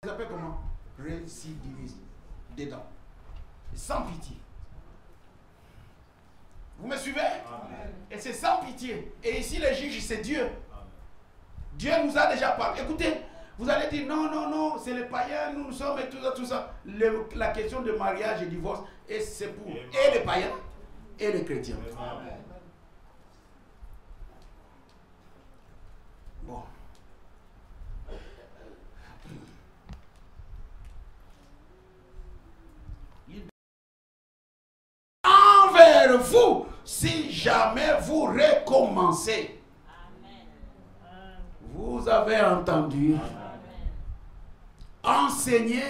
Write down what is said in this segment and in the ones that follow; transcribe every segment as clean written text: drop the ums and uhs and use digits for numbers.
Ça s'appelle comment? Récidiviste. Dedans. Sans pitié. Vous me suivez? Amen. Et c'est sans pitié. Et ici, le juge, c'est Dieu. Amen. Dieu nous a déjà parlé. Écoutez, vous allez dire non, non, non, c'est les païens, nous sommes et tout ça, tout ça. La question de mariage et divorce, et c'est pour et les païens et les chrétiens. Amen. Bon. Envers vous, si jamais vous recommencez. Amen. Vous avez entendu. Enseigner.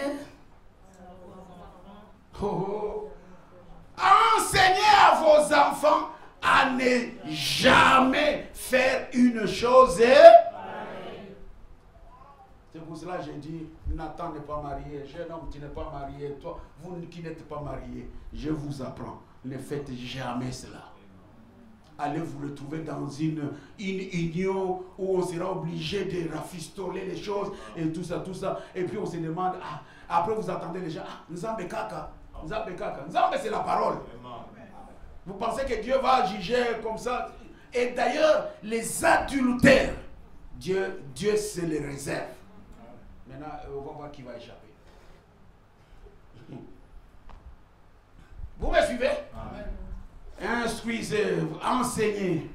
Enseignez à vos enfants à ne jamais faire une chose. C'est pour cela que j'ai dit, Nathan n'est pas marié, jeune homme qui n'est pas marié, toi, vous qui n'êtes pas marié, je vous apprends, ne faites jamais cela. Allez vous retrouver dans une union où on sera obligé de rafistoler les choses et tout ça, et puis on se demande, ah, après vous attendez les gens, ah, Nzambe kaka, Nzambe kaka, Nzambe c'est la parole. Vous pensez que Dieu va juger comme ça? Et d'ailleurs, les adultères, Dieu se les réserve. Maintenant, on va voir qui va échapper. Vous me suivez? Amen. Instruisez, enseignez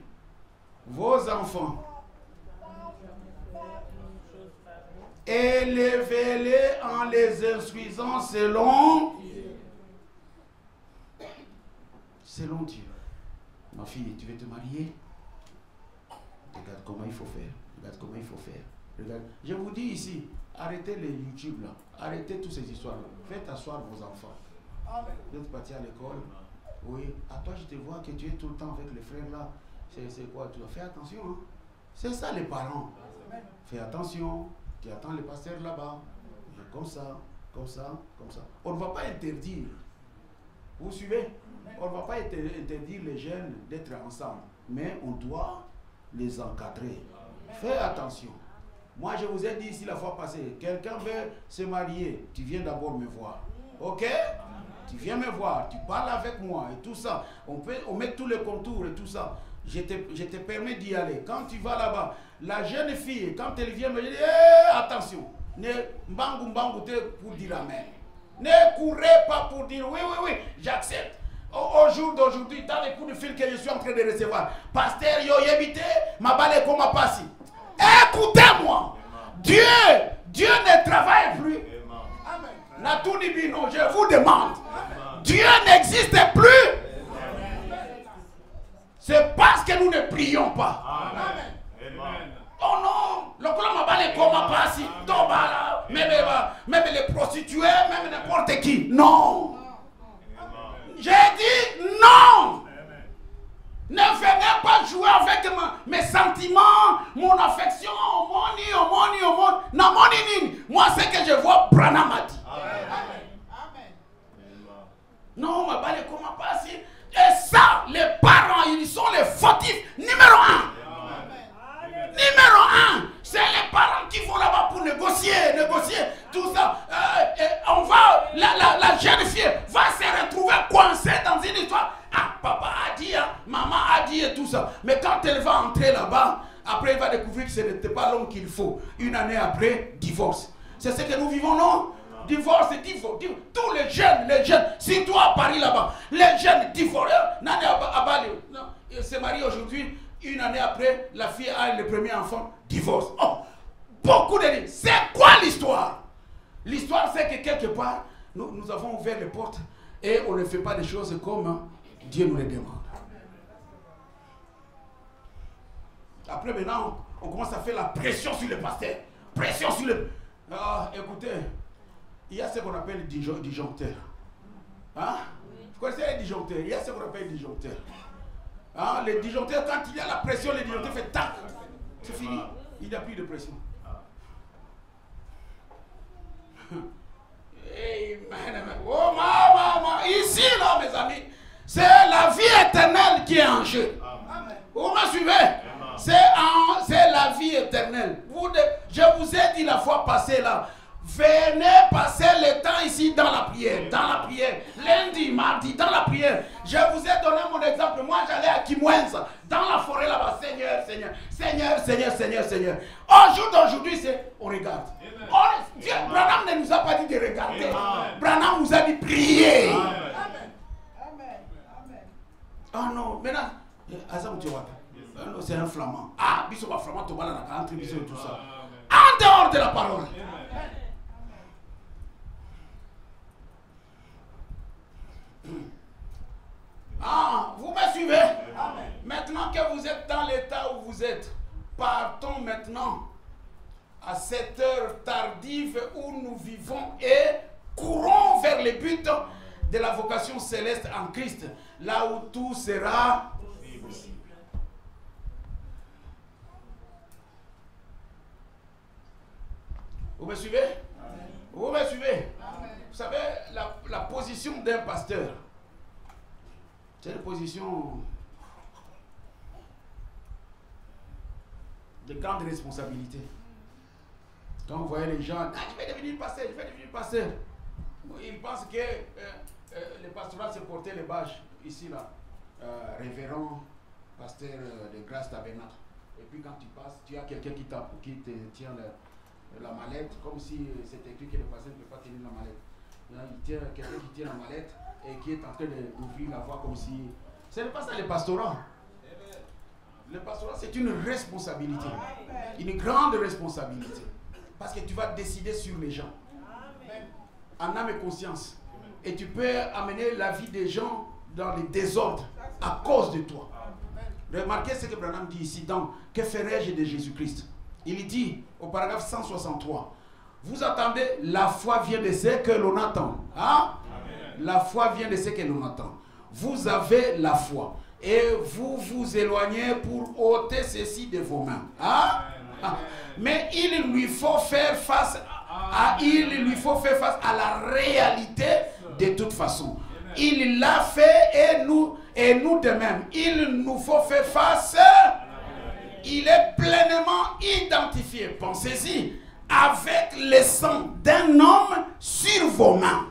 vos enfants. Élevez-les en les instruisant selon Dieu. Ma fille, tu veux te marier? Regarde comment il faut faire. Regarde comment il faut faire. Regarde. Je vous dis ici, arrêtez les YouTube là. Arrêtez toutes ces histoires là. Faites asseoir vos enfants. Vous êtes partis à l'école. Oui, à toi je te vois que tu es tout le temps avec les frères là. C'est quoi? Tu dois faire attention. Hein? C'est ça les parents. Fais attention. Tu attends le pasteur là-bas. Comme ça, comme ça, comme ça. On ne va pas interdire. Vous suivez? On ne va pas interdire les jeunes d'être ensemble. Mais on doit les encadrer. Fais attention. Moi je vous ai dit ici la fois passée, quelqu'un veut se marier, tu viens d'abord me voir. Ok? Tu viens me voir, tu parles avec moi et tout ça. On met tous les contours et tout ça. Je te permets d'y aller. Quand tu vas là-bas, la jeune fille, quand elle vient me dire, attention, ne mbangou pour dire amen. Ne courez pas pour dire oui, j'accepte. Au jour d'aujourd'hui, dans les coups de fil que je suis en train de recevoir, pasteur yo yebite, ma balle comme ma passi. Écoutez-moi, Dieu ne travaille plus. Natouni Bino, je vous demande, Dieu n'existe plus. C'est parce que nous ne prions pas. Amen. Oh non, le colon m'a balle comme ma passi. Même les prostituées, même n'importe qui. Non. J'ai dit non. Ne venez pas jouer avec mes sentiments, mon affection, moi, c'est que je vois Branham a dit. Non, ma balle comment passer. Et ça, les parents, ils sont les fautifs. Numéro 1. Numéro 1. C'est les parents qui vont là-bas pour négocier, tout ça. On va, la jeune fille va se retrouver coincée dans une histoire. Ah, papa a dit, hein, maman a dit et tout ça. Mais quand elle va entrer là-bas, après elle va découvrir que ce n'était pas l'homme qu'il faut. Une année après, divorce. C'est ce que nous vivons, non? Divorce. Tous les jeunes, surtout à Paris là-bas, les jeunes divorcent. Nani se marie aujourd'hui, une année après, la fille a le premier enfant, divorce. Oh, beaucoup de gens. C'est quoi l'histoire? L'histoire, c'est que quelque part, nous avons ouvert les portes et on ne fait pas des choses comme Dieu nous les demande. Après, maintenant, on commence à faire la pression sur les pasteurs. Pression sur les... Ah, écoutez, il y a ce qu'on appelle disjoncteur. Hein? Vous connaissez les disjoncteurs? Il y a ce qu'on appelle disjoncteur. Hein? Les disjoncteurs, quand il y a la pression, les disjoncteurs font tac. C'est fini. Il n'y a plus de pression. Oh, maman, ici, là, mes amis, c'est la vie éternelle qui est en jeu. Vous me suivez? C'est la vie éternelle. Je vous ai dit la fois passée là, Venez passer le temps ici dans la prière. Dans la prière. Lundi, mardi, dans la prière. Je vous ai donné mon exemple. Moi, j'allais à Kimwenza, dans la forêt là-bas. Seigneur, Seigneur, Seigneur, Seigneur, Seigneur, Seigneur. Au jour d'aujourd'hui, c'est on regarde. Dieu, Branham ne nous a pas dit de regarder. Branham nous a dit prier. Ah non, maintenant, c'est un flamand. Ah, biso va flamand, tu vas là, entre biso et tout ça. En dehors de la parole. Ah, vous me suivez? Maintenant que vous êtes dans l'état où vous êtes, partons maintenant à cette heure tardive où nous vivons et courons vers le but de la vocation céleste en Christ, là où tout sera possible. Vous me suivez? Vous me suivez? Vous savez, la position d'un pasteur, c'est une position de grande responsabilité. Quand vous voyez les gens, ah, je vais devenir pasteur, je vais devenir pasteur. Ils pensent que le pastorat c'est porter les bâches. Ici, là, révérend, pasteur de grâce tabernacle. Et puis quand tu passes, tu as quelqu'un qui te tient la mallette, comme si c'était écrit que le pasteur ne peut pas tenir la mallette. Là, il tient quelqu'un qui tient la mallette et qui est en train d'ouvrir la voie comme si... Ce n'est pas ça le pastorat. Le pastorat, c'est une responsabilité. Une grande responsabilité. Parce que tu vas décider sur les gens. En âme et conscience. Et tu peux amener la vie des gens dans les désordres à cause de toi. Remarquez ce que Branham dit ici dans « Que ferai-je de Jésus-Christ » Il dit au paragraphe 163, vous attendez, la foi vient de ce que l'on attend. Hein? La foi vient de ce que l'on attend. Vous avez la foi. Et vous vous éloignez pour ôter ceci de vos mains. Hein? Mais il lui faut faire face à la réalité de toute façon. Il l'a fait et nous de même. Il nous faut faire face. Il est pleinement identifié. Pensez-y. Avec le sang d'un homme sur vos mains.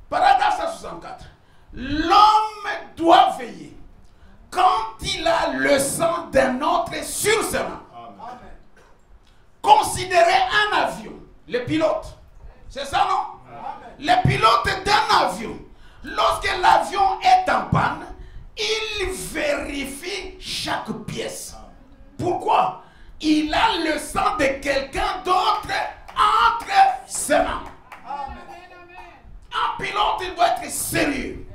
Paragraphe 164. L'homme doit veiller quand il a le sang d'un autre sur ses mains. Considérez un avion, le pilote. C'est ça, non? Le pilote d'un avion, lorsque l'avion est en panne, il vérifie chaque pièce. Pourquoi? Il a le sang de quelqu'un d'autre entre ses mains. Un pilote, il doit être sérieux.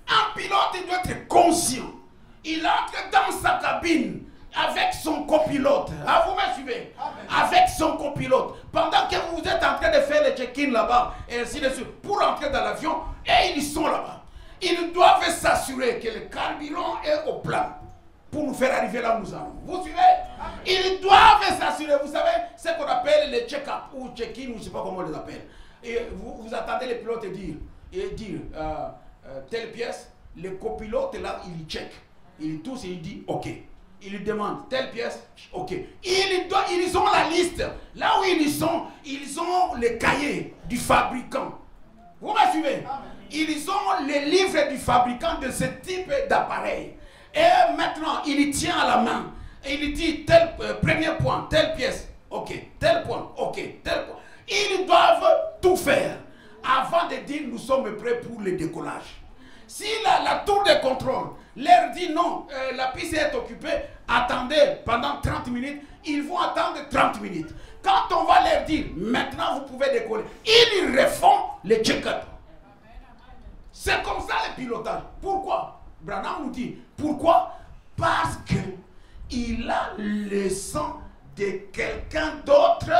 Un pilote, il doit être conscient. Il entre dans sa cabine avec son copilote. Ah, vous me suivez? Avec son copilote. Pendant que vous êtes en train de faire le check-in là-bas, et ainsi de suite, pour entrer dans l'avion, et ils sont là-bas. Ils doivent s'assurer que le carburant est au plat pour nous faire arriver là où nous allons. Vous suivez? Ils doivent s'assurer. Vous savez, ce qu'on appelle le check-up ou check-in, ou je ne sais pas comment on les appelle. Et vous attendez les pilotes dire telle pièce, le copilote là, il check. Il tousse et il dit OK. Il lui demande telle pièce, OK. Ils ont la liste. Là où ils ont les cahiers du fabricant. Vous me suivez? Ils ont les livres du fabricant de ce type d'appareil. Et maintenant, il tient à la main. Et il dit tel premier point, telle pièce, OK. Tel point, OK. Tel point. Ils doivent tout faire avant de dire nous sommes prêts pour le décollage. Si la tour de contrôle leur dit non, la piste est occupée, attendez pendant 30 minutes, ils vont attendre 30 minutes. Quand on va leur dire maintenant vous pouvez décoller, ils refont le check-up. C'est comme ça le pilotage. Pourquoi? Branham nous dit pourquoi? Parce que il a le sang de quelqu'un d'autre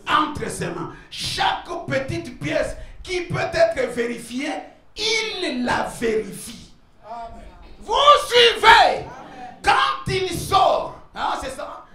entre ses mains. Chaque petite pièce qui peut être vérifiée, il la vérifie. Vous suivez? Quand il sort, hein, c'est ça?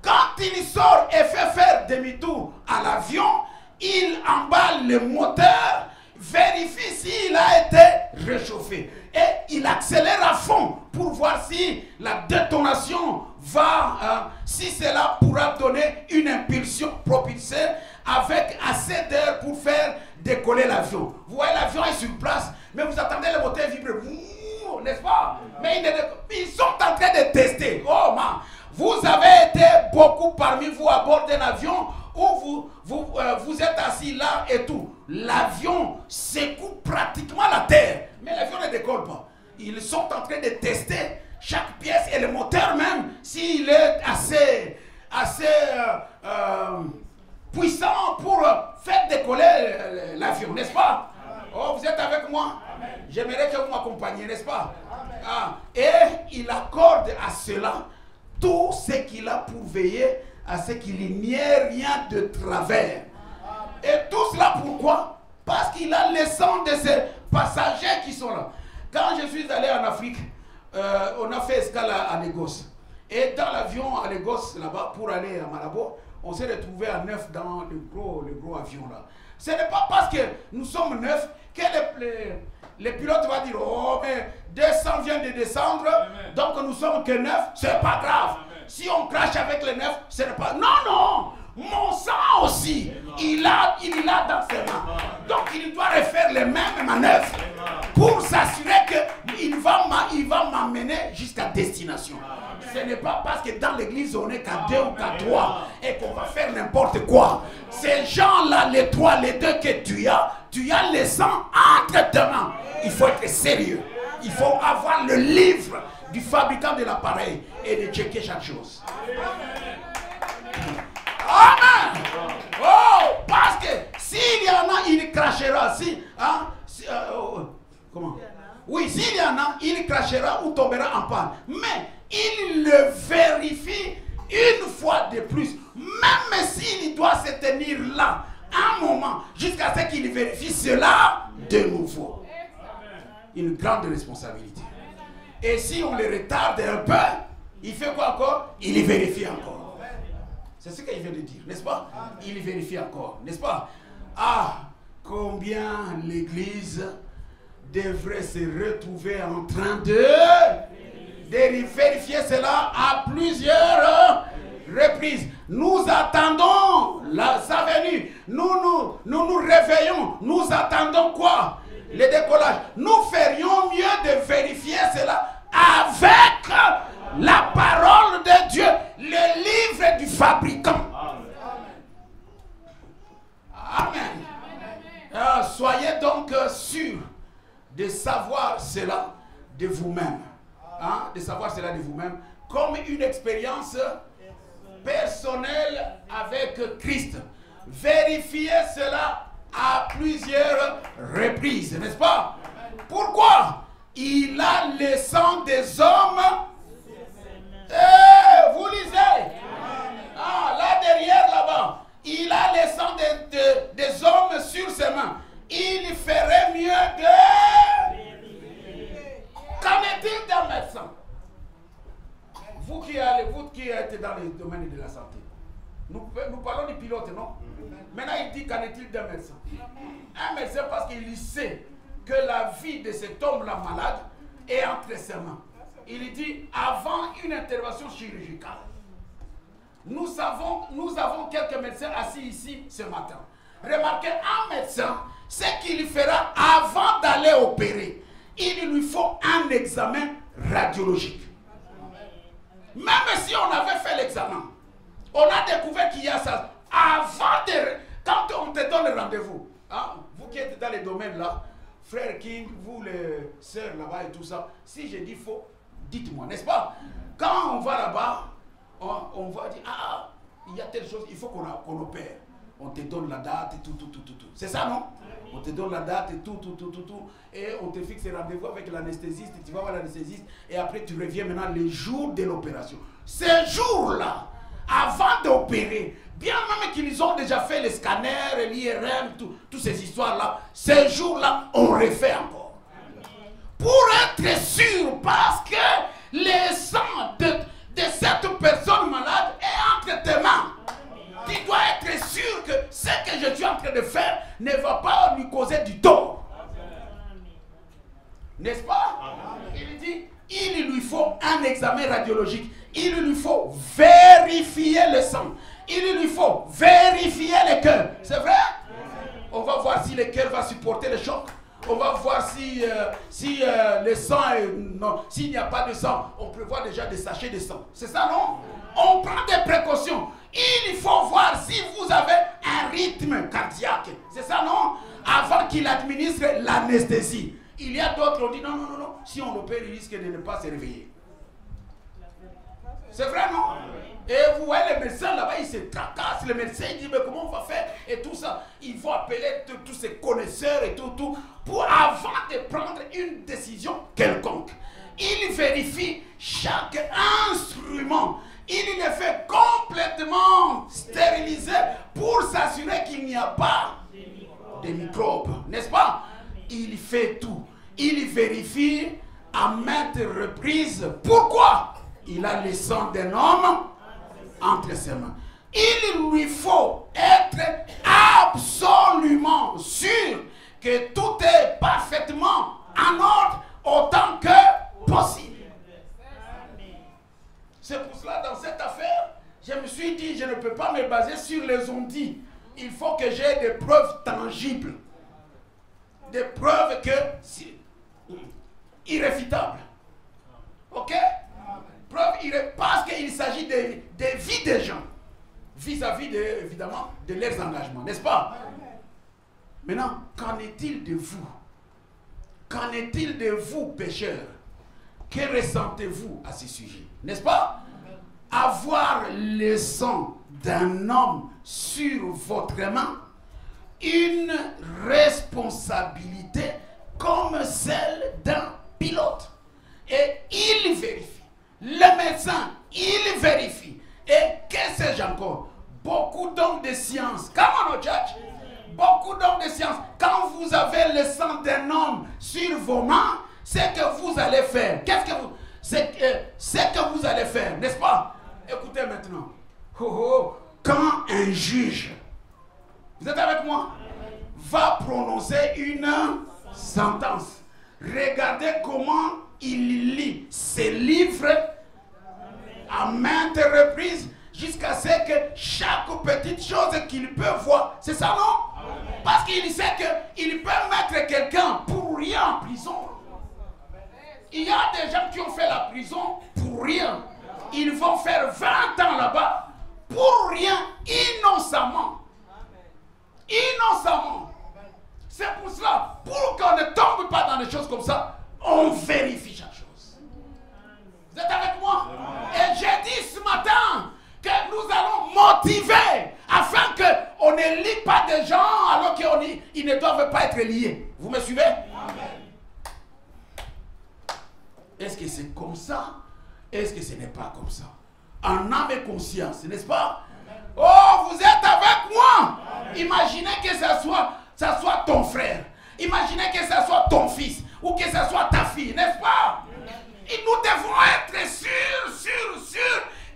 Quand il sort et fait faire demi-tour à l'avion, il emballe le moteur, vérifie s'il a été réchauffer. Et il accélère à fond pour voir si la détonation va, si cela pourra donner une impulsion propulsée avec assez d'air pour faire décoller l'avion. Vous voyez, l'avion est sur place, mais vous attendez le moteur vibrer, n'est-ce pas? Mais ils sont en train de tester. Oh man, vous avez été beaucoup parmi vous à bord d'un avion où vous êtes assis là et tout. L'avion secoue pratiquement la terre, mais l'avion ne décolle pas. Ils sont en train de tester chaque pièce et le moteur même, s'il est assez puissant pour faire décoller l'avion, n'est-ce pas? Oh, vous êtes avec moi? J'aimerais que vous m'accompagniez, n'est-ce pas? Et il accorde à cela tout ce qu'il a pour veiller à ce qu'il n'y ait rien de travers. Et tout cela pourquoi? Parce qu'il a le sang de ces passagers qui sont là. Quand je suis allé en Afrique, on a fait escale à Lagos. Et dans l'avion à Lagos, là-bas, pour aller à Malabo, on s'est retrouvé à 9 dans le gros avion là. Ce n'est pas parce que nous sommes 9 que les pilotes vont dire, oh mais 200 viennent de descendre, donc nous sommes que 9, c'est pas grave. Si on crache avec les 9, ce n'est pas... Non, non, mon sang aussi, il l'a dans ses mains. Donc il doit refaire les mêmes manœuvres pour s'assurer qu'il va m'amener jusqu'à destination. Ce n'est pas parce que dans l'église on n'est qu'à 2 ou qu'à 3 et qu'on va faire n'importe quoi. Ces gens-là, les 3, les 2 que tu as le sang entre tes mains. Il faut être sérieux. Il faut avoir le livre du fabricant de l'appareil et de checker chaque chose. Amen. Oh, parce que s'il y en a, il crachera. Comment? Oui, s'il y en a, il crachera ou tombera en panne. Mais il le vérifie une fois de plus. Même s'il doit se tenir là un moment jusqu'à ce qu'il vérifie cela de nouveau. Une grande responsabilité. Et si on le retarde un peu, il fait quoi encore? Il vérifie encore. C'est ce qu'il vient de dire, n'est-ce pas? Il vérifie encore, n'est-ce pas? Ah, combien l'Église devrait se retrouver en train de vérifier cela à plusieurs reprises. Nous attendons sa venue. Nous nous réveillons. Nous attendons quoi? Le décollage. Nous ferions mieux de vérifier cela avec la parole de Dieu, le livre du fabricant. Amen. Soyez donc sûrs de savoir cela de vous-même. De savoir cela de vous-même comme une expérience personnelle avec Christ. Vérifiez cela à plusieurs reprises, n'est-ce pas? Pourquoi? Il a le sang des hommes. Vous lisez? Là derrière, là-bas, il a le sang des hommes sur ses mains. Il ferait mieux de... Qu'en est-il d'un médecin? Vous qui êtes dans le domaine de la santé, nous parlons du pilote, non? Maintenant, il dit qu'en est-il d'un médecin? Un médecin, parce qu'il sait que la vie de cet homme-là malade est entre ses mains. Il dit, avant une intervention chirurgicale, nous avons quelques médecins assis ici ce matin. Remarquez, un médecin, ce qu'il fera avant d'aller opérer, il lui faut un examen radiologique. Même si on avait fait l'examen, on a découvert qu'il y a ça. Quand on te donne le rendez-vous, vous qui êtes dans les domaines là, frère King, vous les sœurs là-bas et tout ça, si je dis faux, dites-moi, n'est-ce pas? Quand on va là-bas, on va dire, il y a telle chose, il faut qu'on opère. On te donne la date et tout. C'est ça, non? On te donne la date et tout. Et on te fixe un rendez-vous avec l'anesthésiste. Tu vas voir l'anesthésiste. Et après, tu reviens maintenant les jours de l'opération. Ces jours-là, avant d'opérer, bien même qu'ils ont déjà fait les scanners, l'IRM, toutes ces histoires-là, ces jours-là, on refait encore. Pour être sûr, parce que le sang de cette personne malade est entre tes mains. Tu dois être sûr que ce que je suis en train de faire ne va pas lui causer du tort. N'est-ce pas? Il dit, il lui faut un examen radiologique. Il lui faut vérifier le sang. Il lui faut vérifier le cœur. C'est vrai? On va voir si le cœur va supporter le choc. On va voir si le sang est... Non, s'il n'y a pas de sang, on prévoit déjà des sachets de sang. C'est ça, non? On prend des précautions. Il faut voir si vous avez un rythme cardiaque. C'est ça, non? Avant qu'il administre l'anesthésie. Il y a d'autres qui ont dit non, non, non, non. Si on opère, il risque de ne pas se réveiller. C'est vrai, non? Et vous voyez, les médecins là-bas, ils se tracassent. Le médecin, il dit, mais comment on va faire? Et tout ça. Il faut appeler tous ces connaisseurs et tout, pour avant de prendre une décision quelconque. Il vérifie chaque instrument. Il le fait complètement stériliser pour s'assurer qu'il n'y a pas de microbes. N'est-ce pas? Il fait tout. Il vérifie à maintes reprises. Pourquoi? Il a le sang d'un homme entre ses mains. Il lui faut être absolument sûr que tout est parfaitement en ordre autant que possible. C'est pour cela, dans cette affaire, je me suis dit, je ne peux pas me baser sur les on-dit. Il faut que j'ai des preuves tangibles. Des preuves irréfutables. Ok? Parce qu'il s'agit des vies des gens. Vis-à-vis, évidemment, de leurs engagements. N'est-ce pas? Maintenant, qu'en est-il de vous? Qu'en est-il de vous, pécheurs? Que ressentez-vous à ce sujet? N'est-ce pas? Avoir le sang d'un homme sur votre main, une responsabilité comme celle d'un pilote. Et il vérifie. Le médecin, il vérifie. Et qu'est-ce que j'ai encore? Beaucoup d'hommes de science. Come on, church. Beaucoup d'hommes de science. Quand vous avez le sang d'un homme sur vos mains, c'est que vous allez faire. Qu'est-ce que vous... C'est que vous allez faire, n'est-ce pas? Écoutez maintenant. Quand un juge, vous êtes avec moi, va prononcer une sentence, regardez comment il lit ses livres à maintes reprises jusqu'à ce que chaque petite chose qu'il peut voir, c'est ça, non? Parce qu'il sait qu'il peut mettre quelqu'un pour rien en prison. Il y a des gens qui ont fait la prison pour rien. Ils vont faire 20 ans là-bas pour rien, innocemment. Innocemment. C'est pour cela, pour qu'on ne tombe pas dans des choses comme ça, on vérifie chaque chose. Vous êtes avec moi? Et j'ai dit ce matin que nous allons motiver afin qu'on ne lie pas des gens alors qu'ils ne doivent pas être liés. Vous me suivez? Est-ce que c'est comme ça? Est-ce que ce n'est pas comme ça? En âme et conscience, n'est-ce pas? Oh, vous êtes avec moi. Imaginez que ça soit ton frère. Imaginez que ça soit ton fils. Ou que ça soit ta fille, n'est-ce pas? Et nous devons être sûrs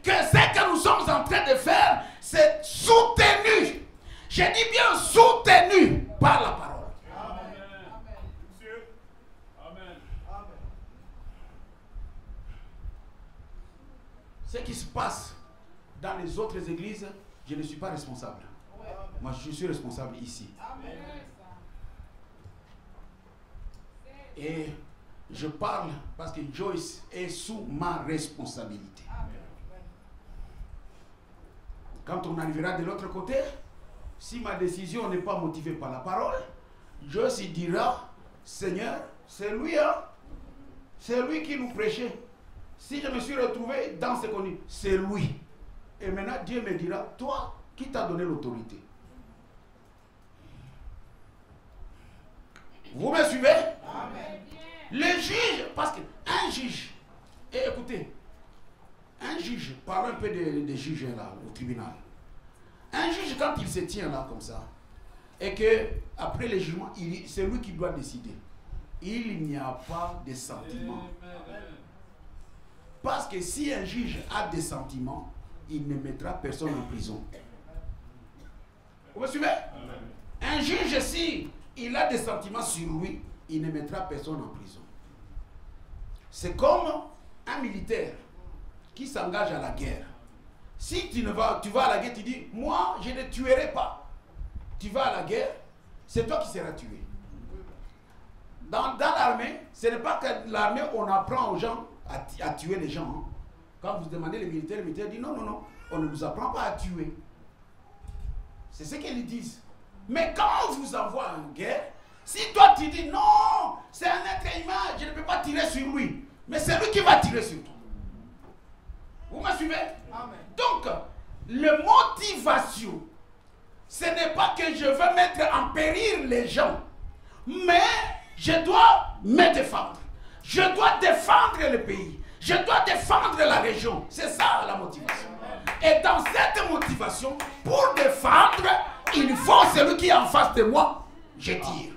que ce que nous sommes en train de faire, c'est soutenu. Je dis bien soutenu par la parole. Ce qui se passe dans les autres églises, je ne suis pas responsable. Moi, je suis responsable ici. Et je parle parce que Joyce est sous ma responsabilité. Quand on arrivera de l'autre côté, si ma décision n'est pas motivée par la parole, Joyce dira, Seigneur, c'est lui, hein? C'est lui qui nous prêchait. Si je me suis retrouvé dans ce qu'on dit, c'est lui. Et maintenant, Dieu me dira, toi, qui t'a donné l'autorité? Vous me suivez? Amen. Le juge, parce qu'un juge, et écoutez, un juge, parlons un peu des juges là, au tribunal. Un juge, quand il se tient là comme ça, et que après le jugement, c'est lui qui doit décider. Il n'y a pas de sentiment. Parce que si un juge a des sentiments, il ne mettra personne en prison. Vous me suivez? Un juge, si il a des sentiments sur lui, il ne mettra personne en prison. C'est comme un militaire qui s'engage à la guerre. Si tu vas à la guerre, tu dis, moi, je ne tuerai pas. Tu vas à la guerre, c'est toi qui seras tué. Dans l'armée, ce n'est pas que l'armée, on apprend aux gens à tuer les gens. Hein. Quand vous demandez les militaires disent, non, non, non, on ne vous apprend pas à tuer. C'est ce qu'ils disent. Mais quand on vous envoie en guerre, si toi tu dis, non, c'est un être humain, je ne peux pas tirer sur lui. Mais c'est lui qui va tirer sur toi. Vous me suivez? Amen. Donc, la motivation, ce n'est pas que je veux mettre en péril les gens, mais je dois me défendre. Je dois défendre le pays. Je dois défendre la région. C'est ça la motivation. Et dans cette motivation, pour défendre, il faut celui qui est en face de moi, je tire.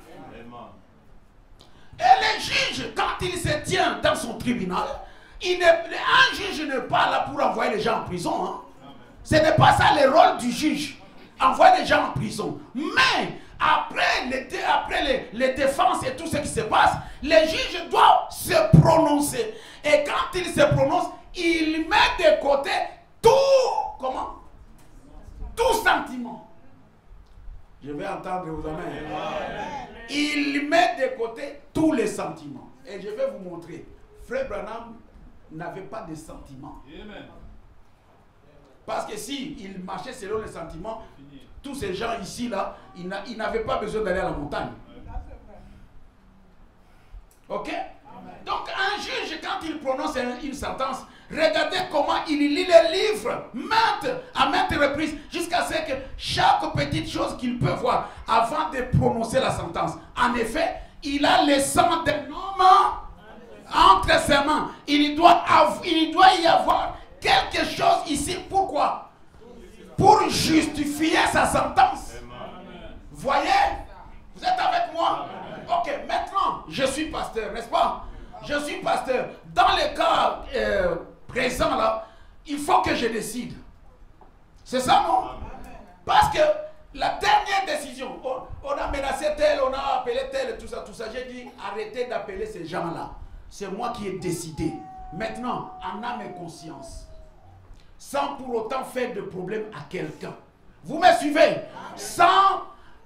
Et le juge, quand il se tient dans son tribunal, un juge n'est pas là pour envoyer les gens en prison. Hein. Ce n'est pas ça le rôle du juge. Envoyer les gens en prison. Mais après les défenses et tout ce qui se passe, le juge doit se prononcer. Et quand il se prononce, il met de côté tout sentiment. Je vais entendre vos amens. Il met de côté tous les sentiments. Et je vais vous montrer. Frère Branham n'avait pas de sentiments. Parce que si il marchait selon les sentiments, tous ces gens ici, là, ils n'avaient pas besoin d'aller à la montagne. Ok? Donc un juge, quand il prononce une sentence, regardez comment il lit les livres à maintes reprises, jusqu'à ce que chaque petite chose qu'il peut voir avant de prononcer la sentence. En effet, il a le sang d'un homme entre ses mains. Il doit y avoir quelque chose ici. Pourquoi? Pour justifier sa sentence. Voyez? Vous êtes avec moi? Ok, maintenant, je suis pasteur, n'est-ce pas? Je suis pasteur. Dans le cas présent, là, il faut que je décide. C'est ça, non? Parce que la dernière décision, on a menacé tel, on a appelé tel, tout ça. J'ai dit, arrêtez d'appeler ces gens-là. C'est moi qui ai décidé. Maintenant, en âme et conscience. Sans pour autant faire de problème à quelqu'un. Vous me suivez?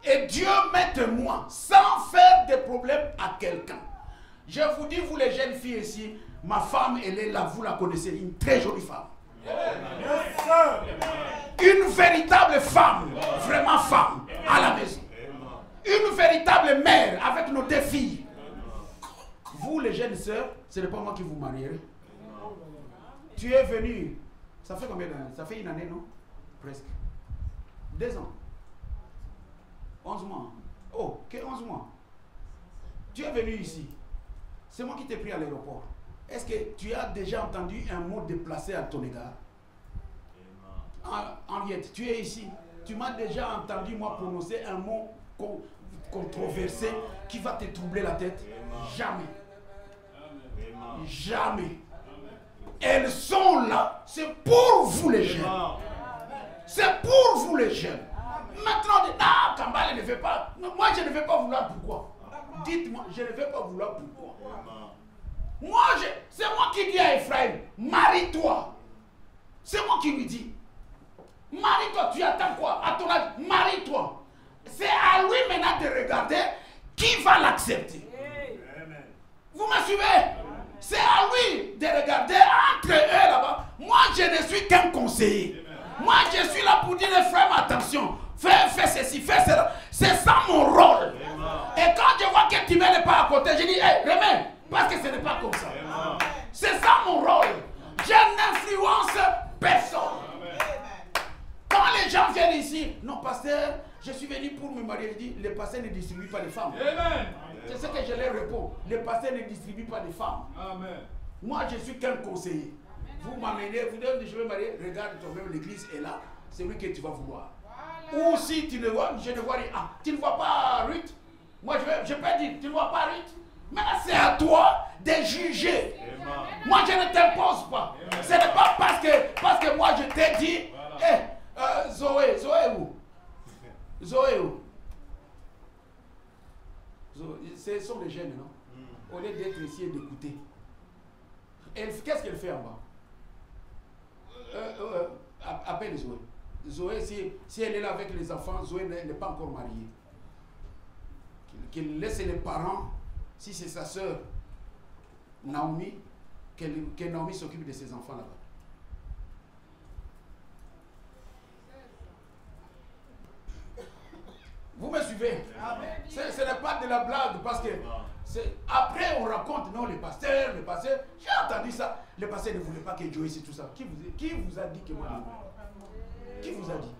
Et Dieu m'aide-moi, sans faire de problème à quelqu'un. Je vous dis, vous les jeunes filles ici, ma femme, elle est là, vous la connaissez, une très jolie femme. Une véritable femme, vraiment femme, à la maison. Une véritable mère avec nos 2 filles. Vous les jeunes sœurs, ce n'est pas moi qui vous marierai. Tu es venu, ça fait combien d'années? Ça fait une année, non? Presque. 2 ans. 11 mois. Oh, que 11 mois. Tu es venu ici. C'est moi qui t'ai pris à l'aéroport. Est-ce que tu as déjà entendu un mot déplacé à ton égard? Henriette, tu es ici. Tu m'as déjà entendu, moi, prononcer un mot controversé qui va te troubler la tête? Jamais. Jamais. Elles sont là. C'est pour vous les jeunes. C'est pour vous les jeunes. Maintenant, on dit, ah, Kambale ne veut pas. Moi, je ne vais pas vouloir pourquoi. Dites-moi, je ne vais pas vouloir pourquoi. Moi, c'est moi qui dis à Ephraim, marie-toi. C'est moi qui lui dis. Marie-toi, tu attends quoi? À ton âge, marie-toi. C'est à lui maintenant de regarder qui va l'accepter. Vous me suivez? C'est à lui de regarder entre eux là-bas. Moi, je ne suis qu'un conseiller. Moi, je suis là pour dire, Ephraim, attention. Fais ceci, fais cela. C'est ça mon rôle. Et quand je vois que tu ne m'es pas à côté, je dis, hey, remets. Parce que ce n'est pas comme ça. C'est ça mon rôle. Je n'influence personne. Quand les gens viennent ici, non, pasteur, je suis venu pour me marier. Je dis, les pasteurs ne distribuent pas les femmes. C'est ce que je leur réponds. Les pasteurs ne distribuent pas les femmes. Amen. Moi, je suis qu'un conseiller. Vous m'amenez, vous dites, je vais marier. Regarde toi-même, l'église est là. C'est lui que tu vas vouloir. Ou si tu ne vois, je ne vois rien. Ah, tu ne vois pas Ruth? Moi, je peux dire, tu ne vois pas Ruth? Maintenant, c'est à toi de juger. Moi, je ne t'impose pas. Ce n'est pas parce que moi, je t'ai dit, hey, Zoé où? Zoé où? Ce sont les jeunes, non? Au lieu d'être ici et d'écouter. Qu'est-ce qu'elle fait en bas? Appelle Zoé. Zoé, si elle est là avec les enfants, Zoé n'est pas encore mariée. Qu'elle laisse les parents, si c'est sa soeur Naomi, que Naomi s'occupe de ses enfants là-bas. Vous me suivez? Ce n'est pas de la blague parce que après on raconte, non, le pasteur, j'ai entendu ça. Le pasteur ne voulait pas que Joyce et tout ça. Qui vous a dit que moi? Qui vous a dit?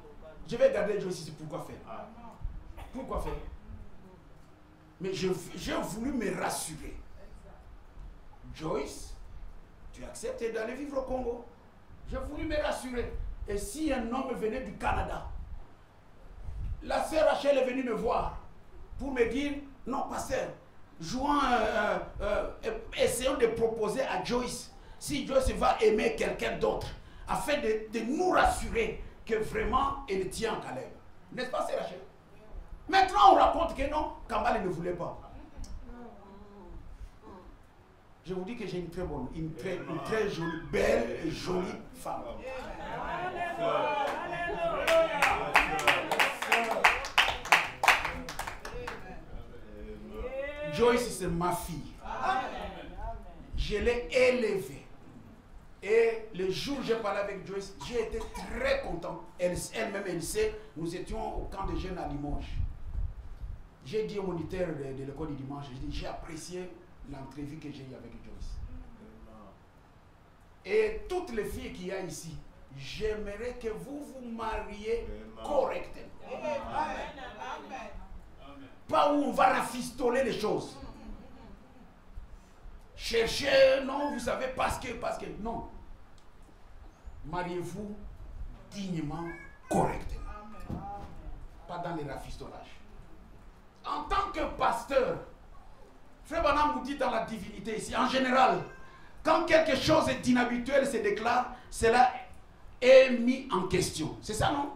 Je vais garder Joyce ici, pourquoi faire? Pourquoi faire? Mais j'ai voulu me rassurer. Joyce, tu acceptes d'aller vivre au Congo? J'ai voulu me rassurer. Et si un homme venait du Canada, la sœur Rachel est venue me voir pour me dire, non, pasteur, essayons de proposer à Joyce, si Joyce va aimer quelqu'un d'autre, afin de nous rassurer que vraiment elle tient en Caleb. N'est-ce pas, sœur Rachel? Maintenant, on raconte que non, Kambale ne voulait pas. Je vous dis que j'ai une très bonne, une très jolie, belle et jolie femme. Joyce, c'est ma fille. Je l'ai élevée. Et le jour où j'ai parlé avec Joyce, j'ai été très content. Elle-même, elle sait, nous étions au camp de jeunes à Limoges. J'ai dit au moniteur de l'école du dimanche, j'ai apprécié l'entrevue que j'ai eue avec Joyce. Et toutes les filles qu'il y a ici, j'aimerais que vous vous mariez correctement. Pas où on va rafistoler les choses. Chercher, non, vous savez, parce que, non. Mariez-vous dignement, correctement. Pas dans les rafistolages. En tant que pasteur, Frère Branham nous dit dans la divinité ici, en général, quand quelque chose d'inhabituel se déclare, cela est mis en question. C'est ça, non?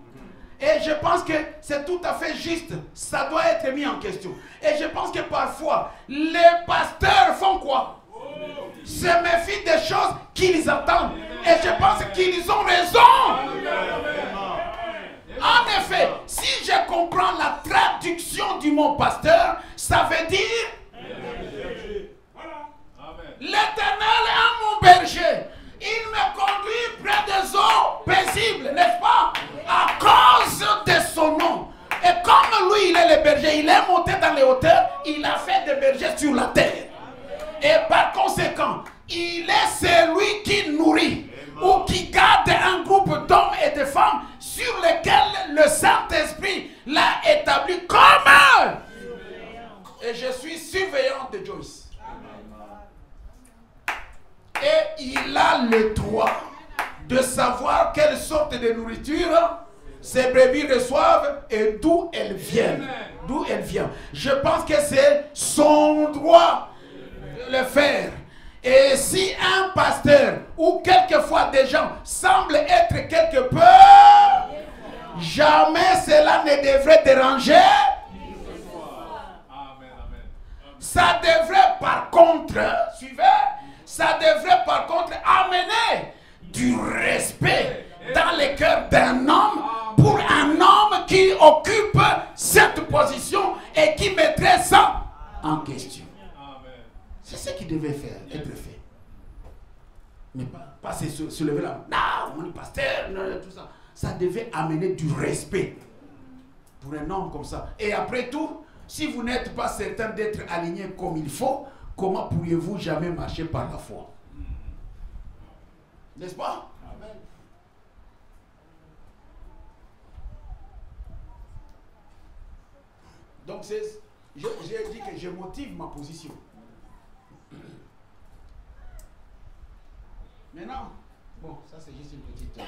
Et je pense que c'est tout à fait juste. Ça doit être mis en question. Et je pense que parfois, les pasteurs font quoi? Se méfient des choses qu'ils attendent. Et je pense qu'ils ont raison. En effet, si je comprends la traduction du mot pasteur, ça veut dire l'Éternel est mon berger. Il me conduit près des eaux paisibles, n'est-ce pas? À cause de son nom. Et comme lui, il est le berger, il est monté dans les hauteurs, il a fait des bergers sur la terre. Et par conséquent, il est celui qui nourrit ou qui garde un groupe d'hommes et de femmes sur lesquels le Saint-Esprit l'a établi comme. Et je suis surveillant de Joyce. Et il a le droit de savoir quelle sorte de nourriture ces brebis reçoivent et d'où elles viennent. D'où elles viennent. Je pense que c'est son droit de le faire. Et si un pasteur ou quelquefois des gens semblent être quelque peu, jamais cela ne devrait déranger. Ça devrait par contre, suivez, ça devrait par contre amener du respect dans le cœur d'un homme pour un homme qui occupe cette position et qui mettrait ça en question. C'est ce qui devait être fait. Mais pas se lever là. Non, mon pasteur, non, tout ça. Ça devait amener du respect pour un homme comme ça. Et après tout, si vous n'êtes pas certain d'être aligné comme il faut, comment pourriez-vous jamais marcher par la foi? N'est-ce pas? Amen. Donc, j'ai dit que je motive ma position. Maintenant, bon, ça c'est juste une petite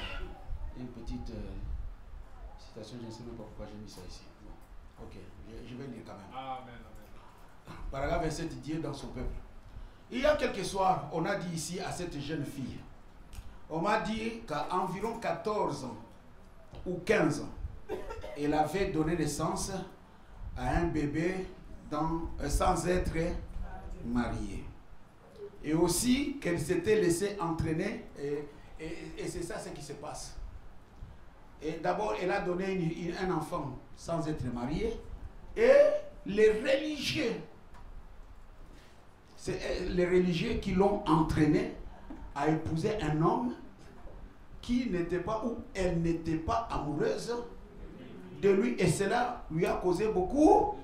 citation, je ne sais même pas pourquoi j'ai mis ça ici. Bon, ok, je vais lire quand même. Amen, amen. Paragraphe 27, Dieu dans son peuple. Il y a quelques soirs, on a dit ici à cette jeune fille, on m'a dit qu'à environ 14 ans ou 15 ans, elle avait donné naissance à un bébé sans être mariée. Et aussi qu'elle s'était laissée entraîner. Et c'est ça ce qui se passe. Et d'abord, elle a donné un enfant sans être mariée. Et les religieux, c'est les religieux qui l'ont entraînée à épouser un homme qui n'était pas, ou elle n'était pas amoureuse de lui. Et cela lui a causé beaucoup.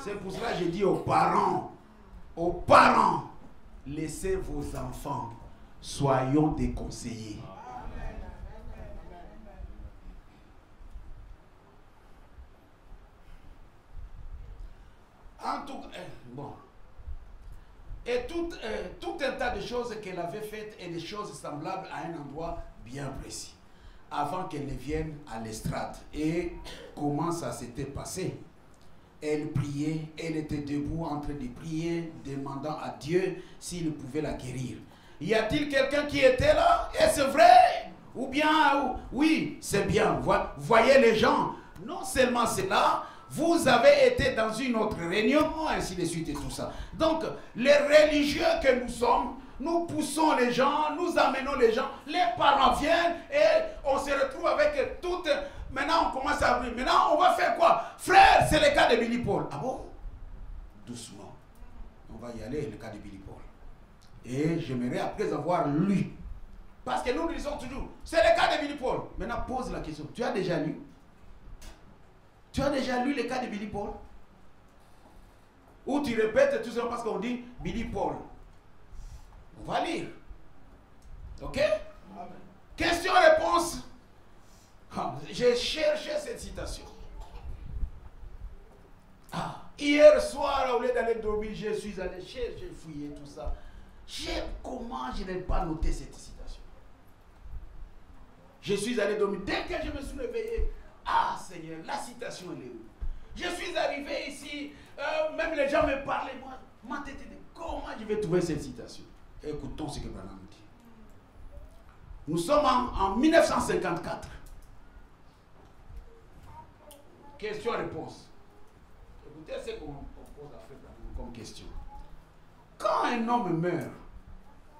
C'est pour cela que j'ai dit aux parents, laissez vos enfants, soyons déconseillés. En tout cas, bon. Et tout un tas de choses qu'elle avait faites et des choses semblables à un endroit bien précis. Avant qu'elle ne vienne à l'estrade. Et comment ça s'était passé? Elle priait, elle était debout en train de prier, demandant à Dieu s'il pouvait la guérir. Y a-t-il quelqu'un qui était là? Est-ce vrai? Ou bien, oui, c'est bien. Voyez les gens. Non seulement cela, vous avez été dans une autre réunion, ainsi de suite et tout ça. Donc, les religieux que nous sommes, nous poussons les gens, nous amenons les gens, les parents viennent et on se retrouve avec toutes... Maintenant, on commence à... Maintenant, on va faire quoi? Frère, c'est le cas de Billy Paul. Ah bon? Doucement. On va y aller, le cas de Billy Paul. Et j'aimerais, après avoir lu, parce que nous lisons toujours, c'est le cas de Billy Paul. Maintenant, pose la question. Tu as déjà lu? Tu as déjà lu le cas de Billy Paul? Ou tu répètes tout simplement parce qu'on dit Billy Paul? On va lire. Ok? Question-réponse. J'ai cherché cette citation. Hier soir, au lieu d'aller dormir, je suis allé chercher, fouiller tout ça. Comment je n'ai pas noté cette citation? Je suis allé dormir. Dès que je me suis réveillé, Seigneur, la citation elle est où? Je suis arrivé ici, même les gens me parlaient, moi, ma tête était, comment je vais trouver cette citation? Écoutons ce que Branham dit. Nous sommes en 1954. Question-réponse. Écoutez ce qu'on pose à faire comme question. Quand un homme meurt,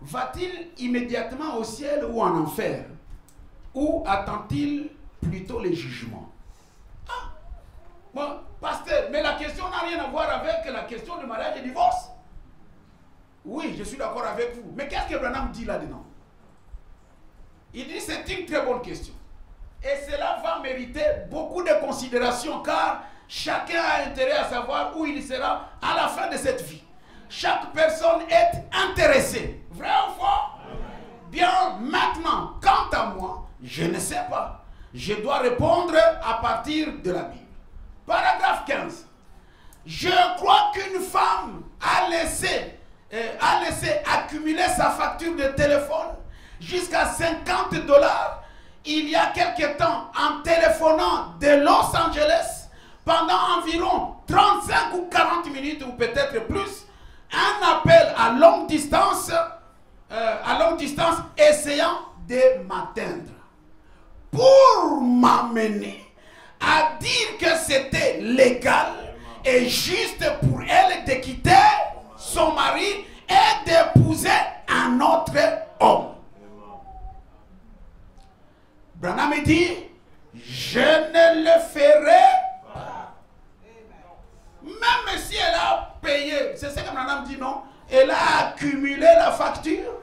va-t-il immédiatement au ciel ou en enfer? Ou attend-il plutôt les jugements? Bon, pasteur, mais la question n'a rien à voir avec la question du mariage et du divorce. Oui, je suis d'accord avec vous. Mais qu'est-ce que Branham dit là-dedans? Il dit c'est une très bonne question. Et cela va mériter beaucoup de considération car chacun a intérêt à savoir où il sera à la fin de cette vie. Chaque personne est intéressée. Vrai ou faux? Bien, maintenant, quant à moi, je ne sais pas. Je dois répondre à partir de la Bible. Paragraphe 15. Je crois qu'une femme a laissé accumuler sa facture de téléphone jusqu'à $50 il y a quelque temps en téléphonant de Los Angeles pendant environ 35 ou 40 minutes ou peut-être plus, un appel à longue distance essayant de m'atteindre pour m'amener à dire que c'était légal et juste pour elle de quitter son mari et d'épouser un autre homme. Branham dit, je ne le ferai pas. Même si elle a payé, c'est ce que Branham dit, non? Elle a accumulé la facture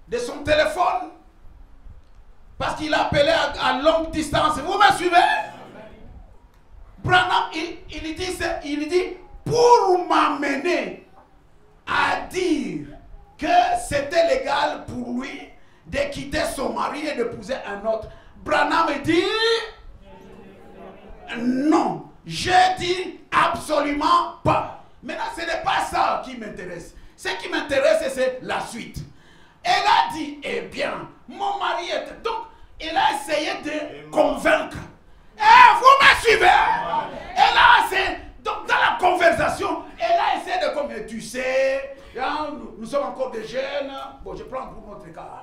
de son téléphone parce qu'il appelait à longue distance. Vous me suivez? Branham, il dit, pour m'amener à dire que c'était légal pour lui de quitter son mari et d'épouser un autre. Branham dit non, je dis absolument pas. Maintenant, ce n'est pas ça qui m'intéresse. Ce qui m'intéresse, c'est la suite. Elle a dit, eh bien, mon mari est... Donc, elle a essayé de convaincre. Vous me suivez? Elle a essayé... Donc, dans la conversation, elle a essayé de convaincre. Tu sais, nous sommes encore des jeunes. Bon, je prends pour notre cas.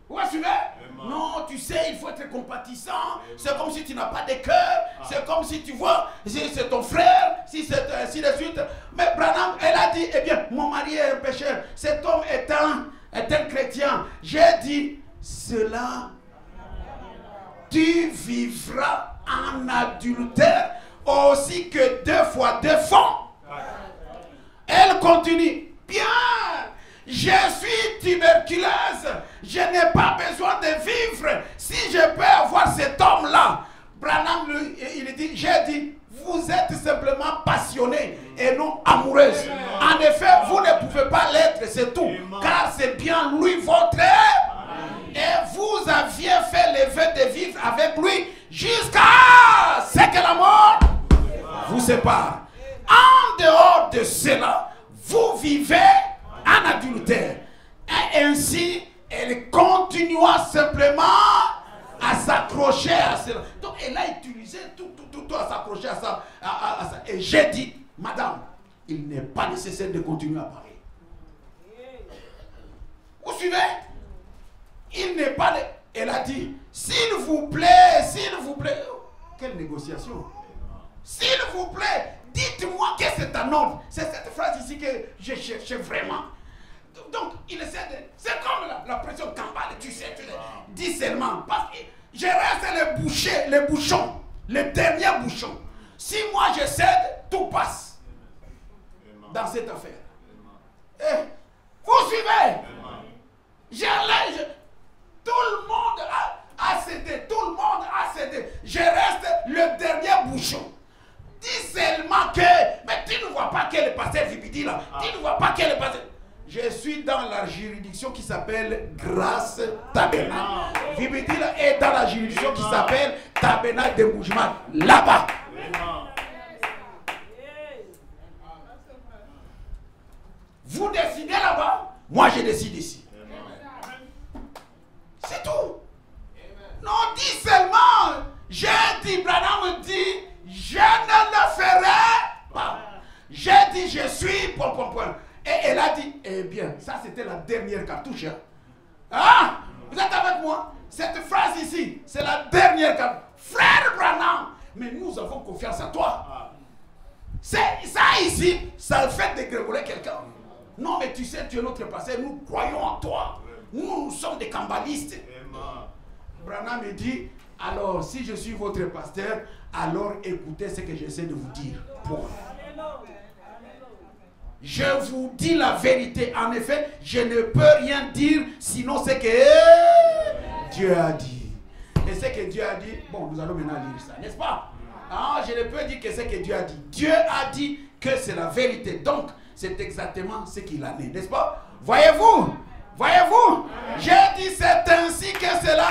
Vous me suivez? Non, tu sais, il faut être compatissant. C'est comme si tu n'as pas de cœur. C'est comme si tu vois, c'est ton frère, si c'est ainsi de suite. Mais Branham, elle a dit, eh bien, mon mari est un pécheur, cet homme est un chrétien. J'ai dit, cela, tu vivras en adultère aussi que 2 fois 2 fois. Elle continue, bien, je suis tuberculeuse, je n'ai pas besoin de vivre. Si je peux avoir cet homme-là, Branham, il dit, j'ai dit, vous êtes simplement passionnée et non amoureuse. En effet, vous ne pouvez pas l'être, c'est tout. Car c'est bien lui votre. Et vous aviez fait le vœu de vivre avec lui jusqu'à ce que la mort vous sépare. En dehors de cela, vous vivez en adultère. Et ainsi, elle continua simplement à s'accrocher à cela. Donc, elle a utilisé tout à s'accrocher à ça, Et j'ai dit, madame, il n'est pas nécessaire de continuer à parler. Vous suivez? Il n'est pas... Elle a dit, s'il vous plaît, quelle négociation? S'il vous plaît, dites-moi que c'est un ordre. C'est cette phrase ici que je cherchais vraiment. Donc, il essaie de... C'est comme la pression campale, tu sais. Dis seulement. Parce que je reste le bouchon, le dernier bouchon. Si moi je cède, tout passe dans cette affaire. Et vous suivez? Tout le monde a cédé. Tout le monde a cédé. Je reste le dernier bouchon. Dis seulement que... Mais tu ne vois pas quel est pasteur Vibidi là. Tu ne vois pas quel est pasteur... Je suis dans la juridiction qui s'appelle Grâce Tabernacle. Vibidi là est dans la juridiction qui s'appelle Tabernacle de Moujman. Là-bas. Vous décidez là-bas. Moi je décide ici. C'est tout. Non, dis seulement. J'ai dit, Branham me dit, je ne le ferai pas. J'ai dit, je suis, point. Et elle a dit, eh bien, ça c'était la dernière cartouche. Ah, vous êtes avec moi? Cette phrase ici, c'est la dernière cartouche. Frère Branham, mais nous avons confiance en toi. C'est ça ici, ça le fait dégringoler quelqu'un. Non, mais tu sais, tu es notre pasteur, nous croyons en toi. Nous sommes des cambalistes. Branham me dit, alors si je suis votre pasteur, alors écoutez ce que j'essaie de vous dire. Point. Je vous dis la vérité. En effet, je ne peux rien dire sinon ce que Dieu a dit. Et ce que Dieu a dit, bon, nous allons maintenant lire ça, n'est-ce pas? Ah, je ne peux dire que ce que Dieu a dit. Dieu a dit que c'est la vérité. Donc, c'est exactement ce qu'il a dit, n'est-ce pas? Voyez-vous? Voyez-vous? J'ai dit c'est ainsi que cela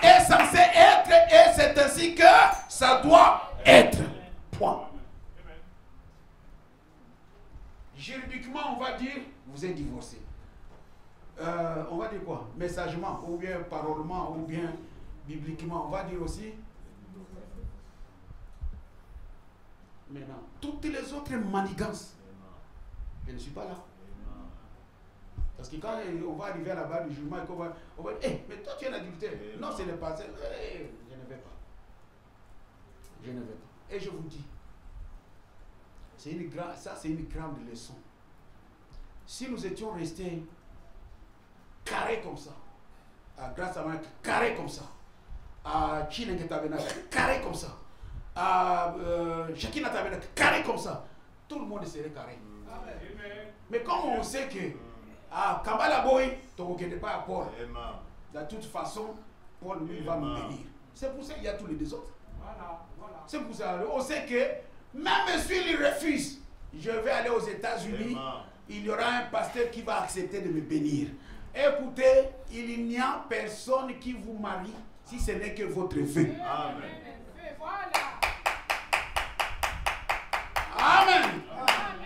est censé être et c'est ainsi que ça doit être. Point. Juridiquement, on va dire, vous êtes divorcé. On va dire quoi? Messagement, ou bien parolement, ou bien bibliquement. On va dire aussi. Maintenant, toutes les autres manigances, je ne suis pas là. Parce que quand on va arriver là-bas du jugement, on va dire, hey, mais toi tu es un adultère. Non, ce n'est pas ça. Hey, je ne vais pas. Je ne vais pas. Et je vous dis, ça c'est une grande leçon. Si nous étions restés carrés comme ça, à Grâce à Dieu, carrés comme ça, à Chinengue Tabernacle, carrés comme ça, à Shekina Tabernacle, carrés comme ça, tout le monde serait carré. Mais comme on sait que ah, Kambala Boy, tu ne connais pas à Paul. De toute façon, Paul lui va nous bénir. C'est pour ça qu'il y a tous les deux autres. C'est pour ça. On sait que même s'il refuse, je vais aller aux États-Unis, il y aura un pasteur qui va accepter de me bénir. Écoutez, il n'y a personne qui vous marie si ce n'est que votre vœu. Amen. Amen.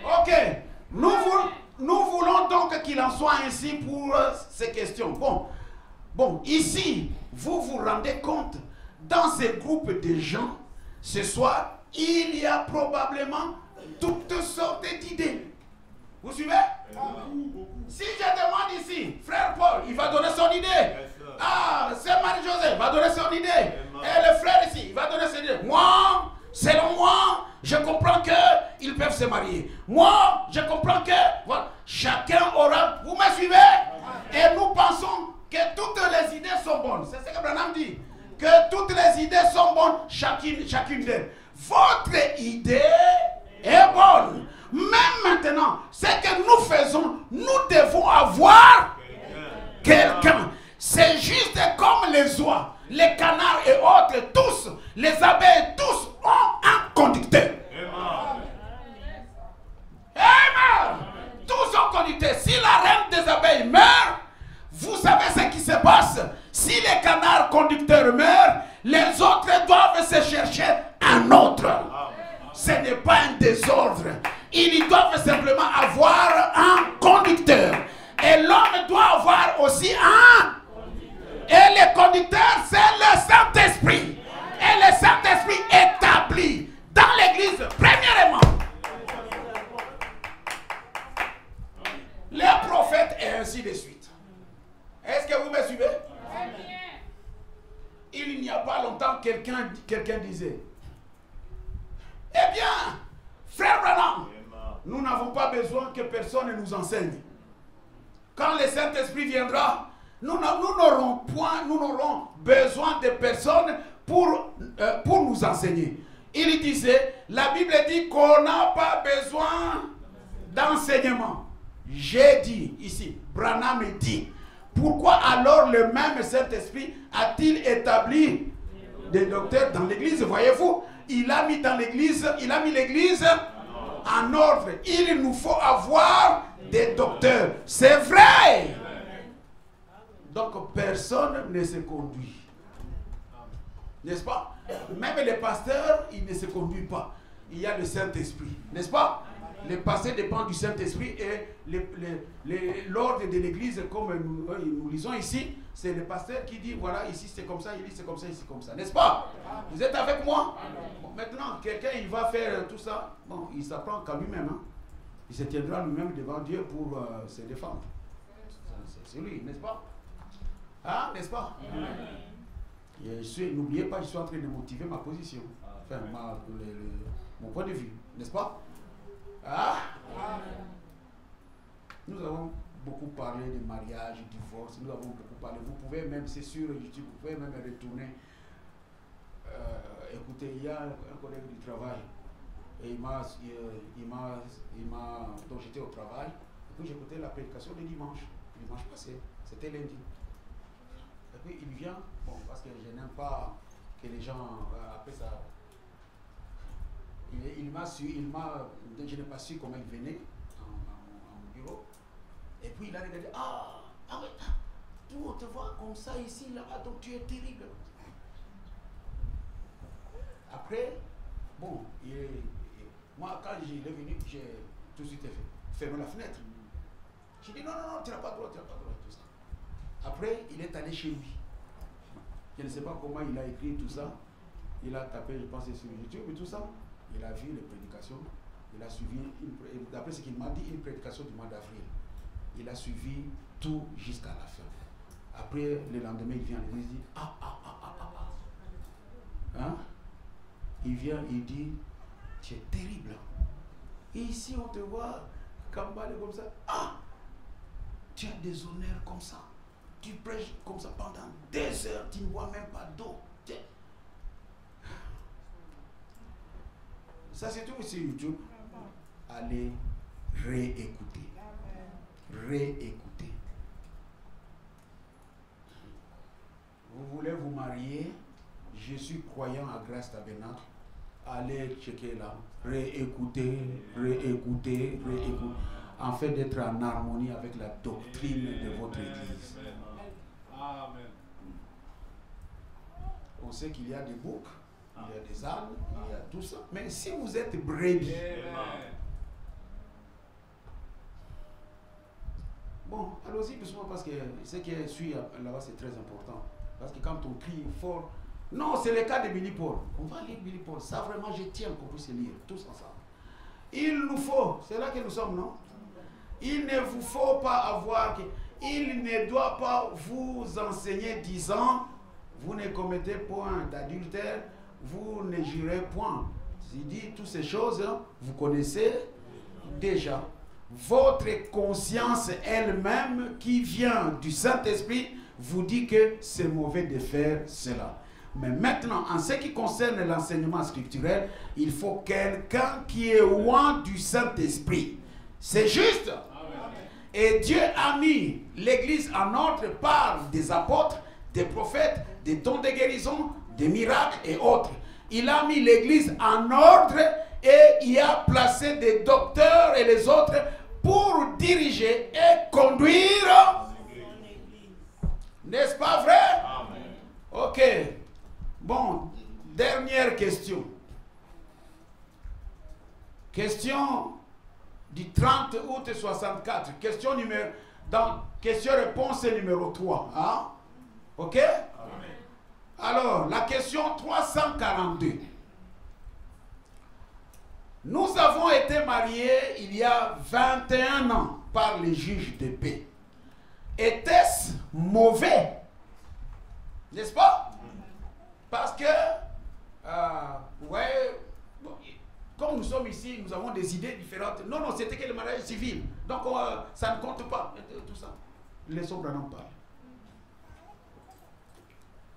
Ok. Nous voulons donc qu'il en soit ainsi pour ces questions. Bon, ici, vous vous rendez compte, dans ces groupes de gens, ce soir, il y a probablement toutes sortes d'idées. Vous suivez? Si je demande ici, frère Paul, il va donner son idée. Ah, sœur Marie-Josée va donner son idée. Et le frère ici, il va donner son idée. Moi, selon moi, je comprends qu'ils peuvent se marier. Moi, je comprends que voilà, chacun aura... Vous me suivez? Et nous pensons que toutes les idées sont bonnes. C'est ce que Branham dit. Que toutes les idées sont bonnes, chacune d'elles. Votre idée est bonne. Même maintenant, ce que nous faisons, nous devons avoir quelqu'un. C'est juste comme les oies, les canards et autres, tous, les abeilles, tous ont un conducteur. Amen. Tous ont conducteur. Si la reine des abeilles meurt, vous savez ce qui se passe. Si les canards conducteurs meurent, les autres doivent se chercher un autre. Ce n'est pas un désordre. Ils doivent simplement avoir un conducteur. Et l'homme doit avoir aussi un. Et le conducteur, c'est le Saint-Esprit. Et le Saint-Esprit établit dans l'église, premièrement, les prophètes et ainsi de suite. Est-ce que vous me suivez? Il n'y a pas longtemps, quelqu'un disait, eh bien, frère Branham, nous n'avons pas besoin que personne nous enseigne. Quand le Saint-Esprit viendra, nous n'aurons besoin de personne pour nous enseigner. Il disait, la Bible dit qu'on n'a pas besoin d'enseignement. J'ai dit ici, Branham dit, pourquoi alors le même Saint-Esprit a-t-il établi des docteurs dans l'église? Voyez-vous, il a mis l'église en ordre. Il nous faut avoir des docteurs. C'est vrai. Donc personne ne se conduit. N'est-ce pas? Même les pasteurs, ils ne se conduisent pas. Il y a le Saint-Esprit. N'est-ce pas? Les pasteurs dépendent du Saint-Esprit et l'ordre de l'église, comme nous lisons ici, c'est le pasteur qui dit, voilà, ici c'est comme ça, il dit c'est comme ça, ici c'est comme ça. N'est-ce pas? Vous êtes avec moi? Bon, maintenant, quelqu'un, il va faire tout ça. Bon, il s'apprend qu'à lui-même. Hein. Il se tiendra lui-même devant Dieu pour se défendre. C'est lui, n'est-ce pas? Ah, n'est-ce pas? N'oubliez pas, je suis en train de motiver ma position. Enfin, mon point de vue. N'est-ce pas? Ah? Nous avons beaucoup parlé de mariage, de divorce, nous avons beaucoup parlé. Vous pouvez même, c'est sur YouTube, vous pouvez même retourner. Écoutez, il y a un collègue du travail, et donc j'étais au travail, et puis j'écoutais la prédication de dimanche passé, c'était lundi. Et puis il vient, bon, parce que je n'aime pas que les gens, après ça, je n'ai pas su comment il venait à mon bureau. Et puis il a regardé, tu on te voit comme ça ici, là-bas, donc tu es terrible. Après, bon, moi quand il est venu, j'ai tout de suite fermé la fenêtre. J'ai dit non, tu n'as pas le droit, tout ça. Après, il est allé chez lui. Je ne sais pas comment il a écrit tout ça. Il a tapé, je pense, sur YouTube et tout ça. Il a vu les prédications. Il a suivi, d'après ce qu'il m'a dit, une prédication du mois d'avril. Il a suivi tout jusqu'à la fin. Après, le lendemain, il vient à l'église, il dit Hein? Il vient, il dit, tu es terrible. Et ici, on te voit cambaler comme ça. Tu as des honneurs comme ça. Tu prêches comme ça pendant des heures, tu ne bois même pas d'eau. Ça, c'est tout sur YouTube. Allez réécouter. Réécouter. Vous voulez vous marier? Je suis croyant à Grâce Tabernacle. Allez checker là. Réécouter. En fait, d'être en harmonie avec la doctrine de votre église. Amen. On sait qu'il y a des boucs, il y a des ânes, il y a tout ça. Mais si vous êtes brebis, bon, allons-y doucement parce que ce qui suit là-bas c'est très important. Parce que quand on crie fort, non, c'est le cas de Billy Paul. On va lire Billy Paul. Ça vraiment, je tiens qu'on puisse lire tous ensemble. Il nous faut, c'est là que nous sommes, non? Il ne vous faut pas avoir, il ne doit pas vous enseigner disant, vous ne commettez point d'adultère, vous ne jurez point. Il dit toutes ces choses, hein, vous connaissez déjà. Votre conscience elle-même qui vient du Saint-Esprit vous dit que c'est mauvais de faire cela. Mais maintenant, en ce qui concerne l'enseignement scripturel, il faut quelqu'un qui est loin du Saint-Esprit. C'est juste. Et Dieu a mis l'Église en ordre par des apôtres, des prophètes, des dons de guérison, des miracles et autres. Il a mis l'Église en ordre et il a placé des docteurs et les autres pour diriger et conduire. N'est-ce pas vrai? Amen. Ok. Bon, dernière question. Question du 30 août 64. Question-réponse numéro 3. Hein? Ok? Amen. Alors, la question 342. Nous avons été mariés il y a 21 ans par les juges de paix. Était-ce mauvais? N'est-ce pas? Parce que, ouais, bon, comme nous sommes ici, nous avons des idées différentes. Non, non, c'était que le mariage civil. Donc, ça ne compte pas. Tout ça. Laissons Branham parler.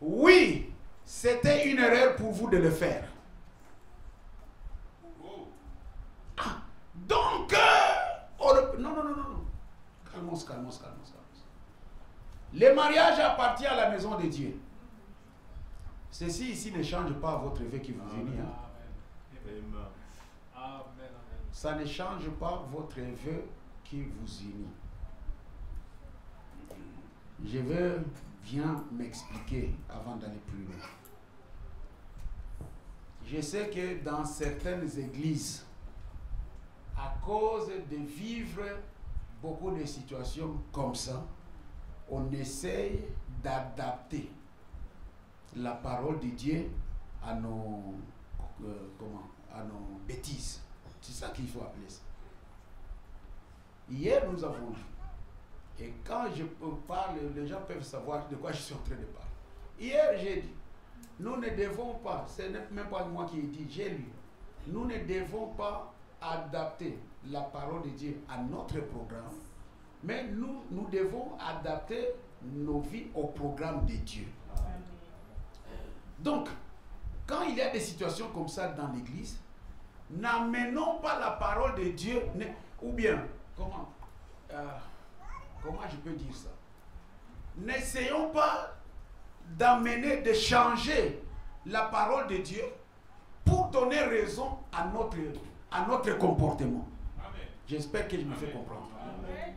Oui, c'était une erreur pour vous de le faire. Ah, donc, non. Calmons. Le mariage appartient à la maison de Dieu. Ceci ici ne change pas votre vie qui vous unit. Hein. Ça ne change pas votre vœu qui vous unit. Je veux bien m'expliquer avant d'aller plus loin. Je sais que dans certaines églises, à cause de vivre beaucoup de situations comme ça, on essaye d'adapter la parole de Dieu à nos, à nos bêtises. C'est ça qu'il faut appeler ça. Hier, nous avons vu. Et quand je parle, les gens peuvent savoir de quoi je suis en train de parler. Hier, j'ai dit, nous ne devons pas, ce n'est même pas moi qui ai dit, j'ai lu, nous ne devons pas adapter la parole de Dieu à notre programme, mais nous devons adapter nos vies au programme de Dieu. Donc, quand il y a des situations comme ça dans l'église, n'amenons pas la parole de Dieu, ou bien, comment je peux dire ça? N'essayons pas d'amener, de changer la parole de Dieu pour donner raison à notre comportement. J'espère que je me fais comprendre. Amen.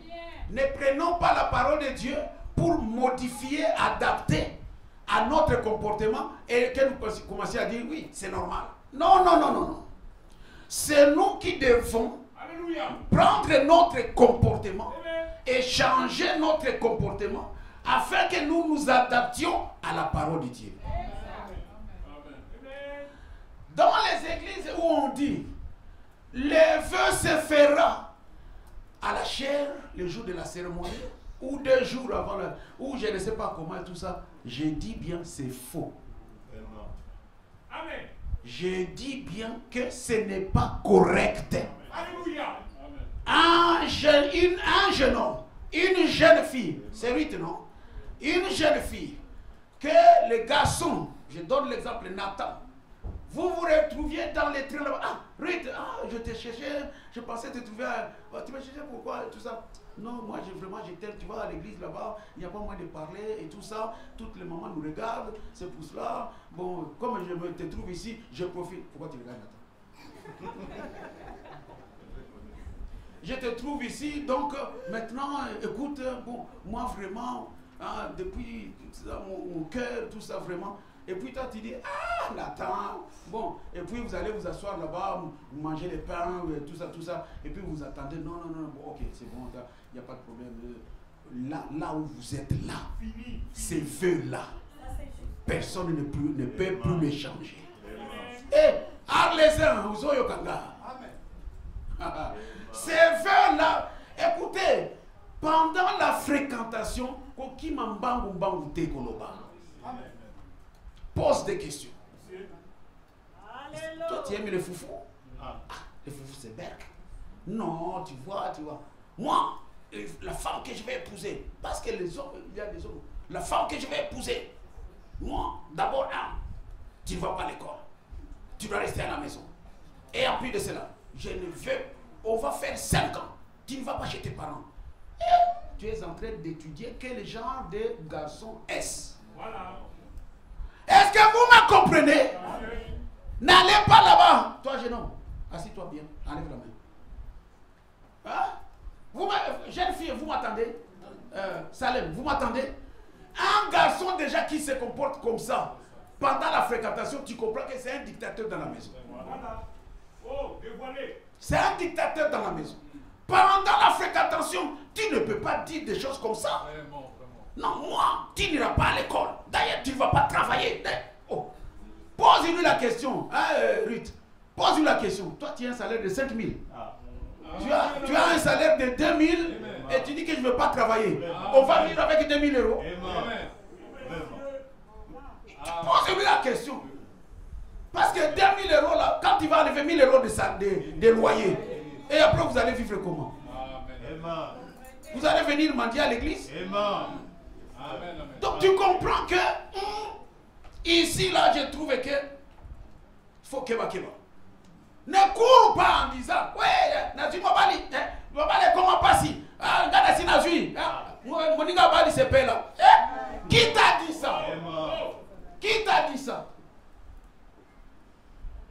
Ne prenons pas la parole de Dieu pour modifier, adapter à notre comportement et que nous commencions à dire oui, c'est normal. Non. C'est nous qui devons prendre notre comportement et changer notre comportement afin que nous nous adaptions à la parole de Dieu. Dans les églises où on dit le vœu se fera à la chair le jour de la cérémonie ou 2 jours avant, ou je ne sais pas comment et tout ça, je dis bien c'est faux. Amen. Je dis bien que ce n'est pas correct. Alléluia. Un jeune homme, une jeune fille, c'est Ruth, non? Une jeune fille, que le garçon, je donne l'exemple Nathan, vous vous retrouviez dans les trains là-bas. Ah, Ruth, je te cherchais, je pensais te trouver. Tu me cherchais pourquoi tout ça? Non, moi j'étais, tu vois, à l'église là-bas, il n'y a pas moyen de parler et tout ça. Toutes les mamans nous regardent, c'est pour cela. Bon, comme je te trouve ici, je profite. Pourquoi tu regardes Nathan? Je te trouve ici, donc maintenant, écoute, bon, moi vraiment, depuis mon cœur, tout ça vraiment. Et puis toi tu dis, Nathan, bon, et puis vous allez vous asseoir là-bas, vous mangez les pains, tout ça, et puis vous attendez, non, bon, ok, c'est bon, il n'y a pas de problème. Là où vous êtes là, ces vœux-là, personne ne peut plus les changer. Et, Arlesin, vous avez ces vœux-là, écoutez, pendant la fréquentation, pose des questions. Toi, tu aimes les foufous? Les foufous, c'est berk. Non, tu vois. Moi, la femme que je vais épouser, parce que les hommes, il y a des hommes, la femme que je vais épouser, moi, d'abord, tu ne vas pas à l'école. Tu dois rester à la maison. Et en plus de cela, on va faire 5 ans. Tu ne vas pas chez tes parents. Et tu es en train d'étudier quel genre de garçon est-ce. Voilà. Est-ce que vous me comprenez? N'allez pas là-bas. Toi, jeune homme, assis-toi bien. Enlève la main. Hein? Jeune fille, vous m'attendez? Salem, vous m'attendez? Un garçon déjà qui se comporte comme ça, pendant la fréquentation, tu comprends que c'est un dictateur dans la maison. Voilà. Oh, dévoilé. C'est un dictateur dans la maison. Pendant la fréquentation, tu ne peux pas dire des choses comme ça. Vraiment. Non, moi, tu n'iras pas à l'école. D'ailleurs, tu ne vas pas travailler. Oh. Pose-lui la question, hein, Ruth. Pose-lui la question. Toi, tu as un salaire de 5 000. Tu as un salaire de 2 000 et tu dis que je ne veux pas travailler. On va vivre avec 2 000 euros. Pose-lui la question. Parce que 2 000 euros, là, quand tu vas enlever 1 000 euros de loyer, et après vous allez vivre comment? Vous allez venir mendier à l'église? Donc tu comprends que ici, là, je trouve que faut keba. Ne cours pas en disant, ouais, Nazi Mobali, comment passer? Gadasi Nazui, Monika Bali se paie là. Qui t'a dit ça? Qui t'a dit ça?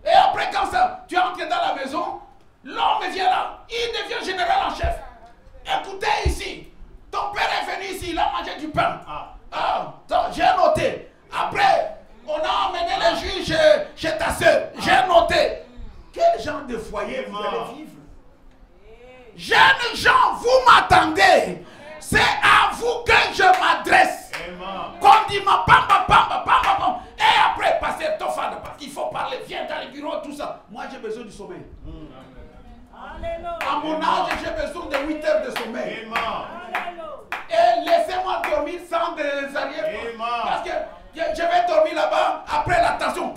Et après, quand ça, tu entres dans la maison, l'homme vient là, il devient général en chef. Écoutez ici, ton père est venu ici, il a mangé du pain. J'ai noté. Après, on a emmené le juge chez ta soeur. J'ai noté. Quel genre de foyer vous allez vivre? Jeunes gens, vous m'attendez. C'est à vous que je m'adresse. Qu'on dit ma pam. Et après, passer Tofan, parce qu'il faut parler, viens dans le bureau, tout ça. Moi, j'ai besoin du sommeil. À mon âge, j'ai besoin de 8 heures de sommeil. Et laissez-moi dormir sans des arrières. Parce que je vais dormir là-bas, après la tension,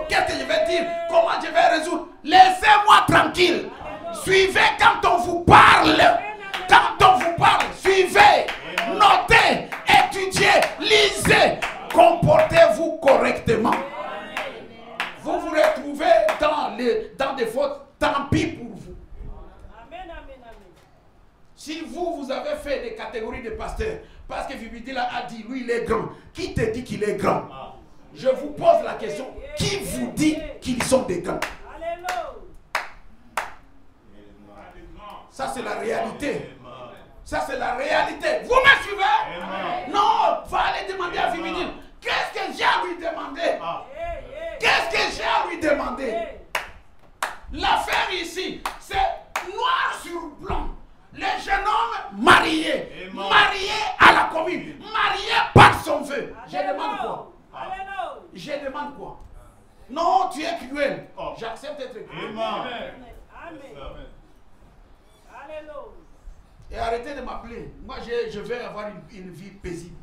qu'est-ce que je vais dire? Comment je vais résoudre? Laissez-moi tranquille. Suivez quand on vous parle. Quand on vous parle, suivez, notez, étudiez, lisez, comportez-vous correctement. Vous vous retrouvez dans des fautes, tant pis pour vous. Si vous avez fait des catégories de pasteurs, parce que Vibidila a dit, lui il est grand, qui te dit qu'il est grand? Je vous pose la question, qui vous dit qu'ils sont des grands? Ça c'est la réalité. Ça c'est la réalité. Vous me suivez? Non, va aller demander à Vibidil. Qu'est-ce que j'ai à lui demander? Qu'est-ce que j'ai à lui demander? L'affaire ici, c'est noir sur blanc. Les jeunes hommes mariés, mariés à la commune, mariés par son vœu. Je demande quoi? Je demande quoi? Non, tu es cruel. J'accepte d'être cruel. Amen. Et arrêtez de m'appeler. Moi, je vais avoir une vie paisible.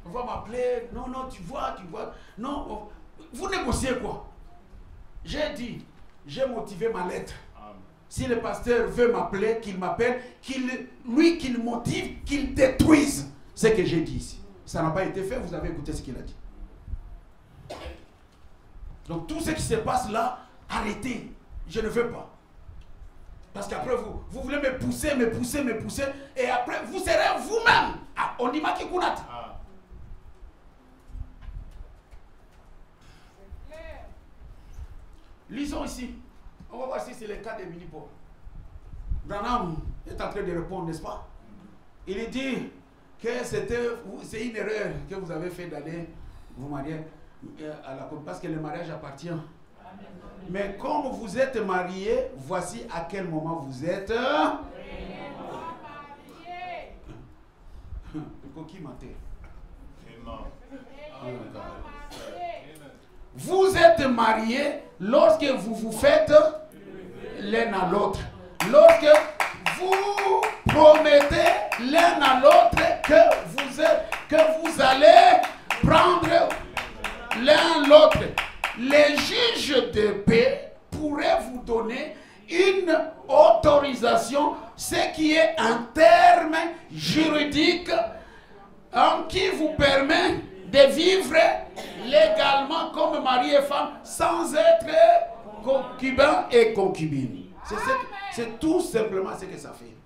On va m'appeler. Non, tu vois. Non, vous négociez quoi? J'ai dit, j'ai motivé ma lettre. Si le pasteur veut m'appeler, qu'il m'appelle, qu'il motive, qu'il détruise ce que j'ai dit ici. Ça n'a pas été fait, vous avez écouté ce qu'il a dit. Donc tout ce qui se passe là, arrêtez. Je ne veux pas. Parce qu'après vous voulez me pousser, et après vous serez vous-même. On dit Makikunat. Lisons ici. On va voir si c'est le cas des mini-pauvres. Branham est en train de répondre, n'est-ce pas? Il dit que c'est une erreur que vous avez fait d'aller vous marier à la couple, parce que le mariage appartient. Mais comme vous êtes mariés, voici à quel moment vous êtes vous êtes mariés lorsque vous vous faites l'un à l'autre. Lorsque vous promettez l'un à l'autre que vous allez prendre l'un l'autre. Les juges de paix pourraient vous donner une autorisation, ce qui est un terme juridique qui vous permet de vivre légalement comme mari et femme sans être concubin et concubine. C'est tout simplement ce que ça fait.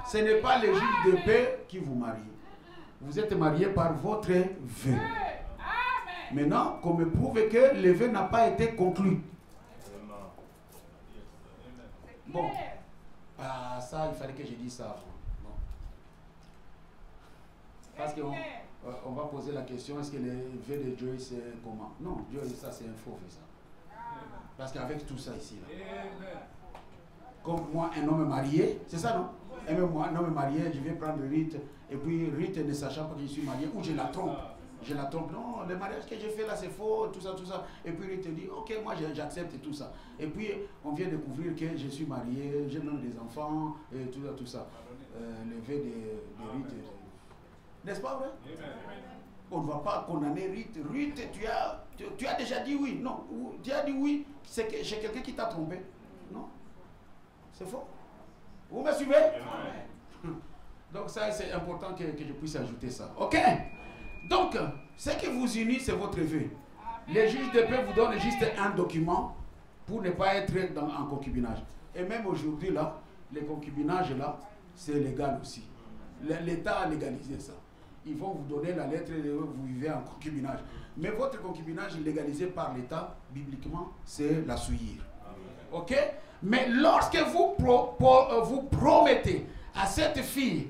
Ce n'est pas les juges de paix qui vous marient. Vous êtes mariés par votre vœu. Maintenant, qu'on me prouve que le vœu n'a pas été conclu. Bon, ça, il fallait que je dise ça. Bon. Parce qu'on va poser la question, est-ce que le vœu de Dieu, c'est comment? Non, Dieu, ça, c'est un faux vœu, ça. Parce qu'avec tout ça ici, là, comme moi, un homme marié, c'est ça, non? Et même moi, un homme marié, je vais prendre Rite, et puis Rite ne sachant pas que je suis marié, ou je la trompe. Je la trompe, non, le mariage que j'ai fait là, c'est faux, tout ça, tout ça. Et puis Rite dit, ok, moi j'accepte tout ça. Et puis on vient découvrir que je suis marié, j'ai même des enfants, et tout ça, tout ça. Le vœu de Rite, n'est-ce pas vrai? On ne va pas condamner Rite. Rite, tu as déjà dit oui. Non, tu as dit oui, c'est chez quelqu'un qui t'a trompé. Non, c'est faux. Vous me suivez? Donc ça, c'est important que je puisse ajouter ça. Ok? Donc, ce qui vous unit, c'est votre vœu. Les juges de paix vous donnent juste un document pour ne pas être en concubinage. Et même aujourd'hui, là, les concubinages, là, c'est légal aussi. L'État a légalisé ça. Ils vont vous donner la lettre et vous vivez en concubinage. Mais votre concubinage légalisé par l'État, bibliquement, c'est la souillure. Ok? Mais lorsque vous promettez à cette fille,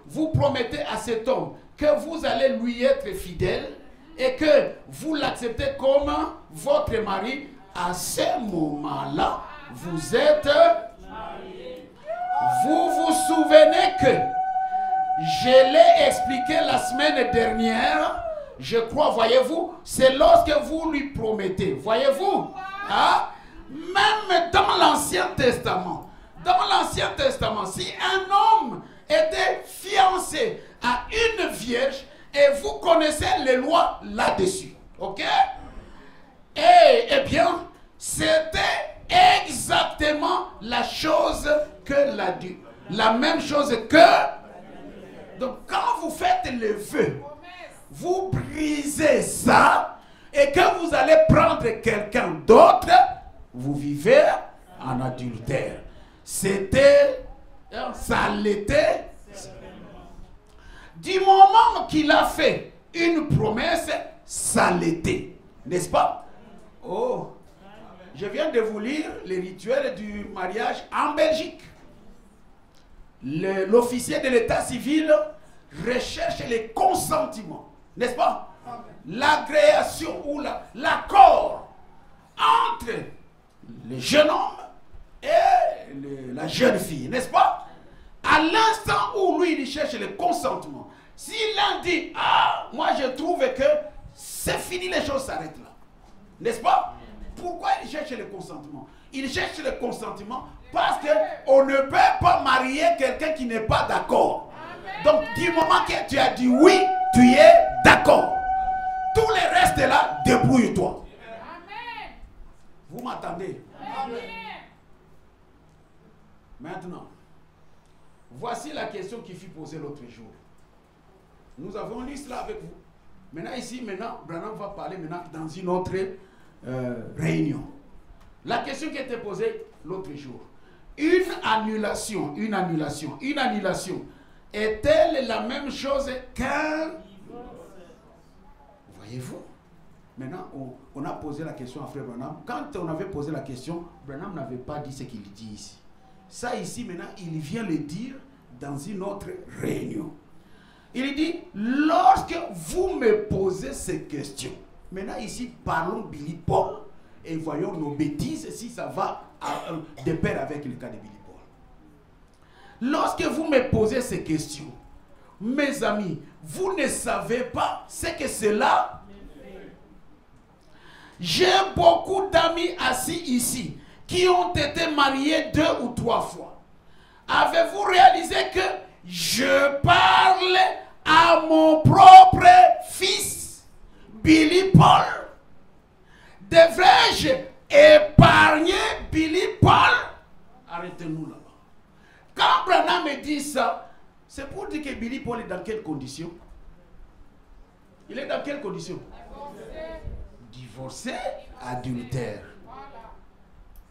vous promettez à cet homme que vous allez lui être fidèle et que vous l'acceptez comme votre mari, à ce moment-là, vous êtes marié. Vous vous souvenez que je l'ai expliqué la semaine dernière, je crois, voyez-vous, c'est lorsque vous lui promettez, voyez-vous, hein? Même dans l'Ancien Testament, si un homme était fiancé à une vierge, et vous connaissez les lois là-dessus, ok? Eh bien, c'était exactement la chose que la même chose que. Donc, quand vous faites le vœu, vous brisez ça, et que vous allez prendre quelqu'un d'autre, vous vivez en adultère. C'était, ça l'était. Du moment qu'il a fait une promesse, ça l'était. N'est-ce pas? Oh, je viens de vous lire les rituels du mariage en Belgique. L'officier de l'état civil recherche les consentiments. N'est-ce pas? L'agréation ou l'accord entre le jeune homme et la jeune fille, n'est-ce pas? À l'instant où lui il cherche le consentement, si l'un dit ah, moi je trouve que c'est fini, les choses s'arrêtent là, n'est-ce pas? Pourquoi il cherche le consentement? Il cherche le consentement parce qu'on ne peut pas marier quelqu'un qui n'est pas d'accord. Donc du moment que tu as dit oui, tu es d'accord. Tout le reste là, débrouille-toi. Vous m'attendez? Maintenant, voici la question qui fut posée l'autre jour. Nous avons lu cela avec vous. Maintenant ici, Branham va parler maintenant dans une autre réunion. La question qui était posée l'autre jour. Une annulation est-elle la même chose qu'un... Voyez-vous? Maintenant, on a posé la question à Frère Branham. Quand on avait posé la question, Branham n'avait pas dit ce qu'il dit ici. Ça ici, maintenant, il vient le dire dans une autre réunion. Il dit, lorsque vous me posez ces questions, maintenant ici, parlons Billy Paul et voyons nos bêtises si ça va de pair avec le cas de Billy Paul. Lorsque vous me posez ces questions, mes amis, vous ne savez pas ce que cela. J'ai beaucoup d'amis assis ici qui ont été mariés 2 ou 3 fois. Avez-vous réalisé que je parle à mon propre fils? Billy Paul? Devrais-je épargner Billy Paul? Arrêtez-nous là-bas. Quand Branham me dit ça, c'est pour dire que Billy Paul est dans quelles conditions? Il est dans quelles conditions? Divorcé, adultère. Voilà.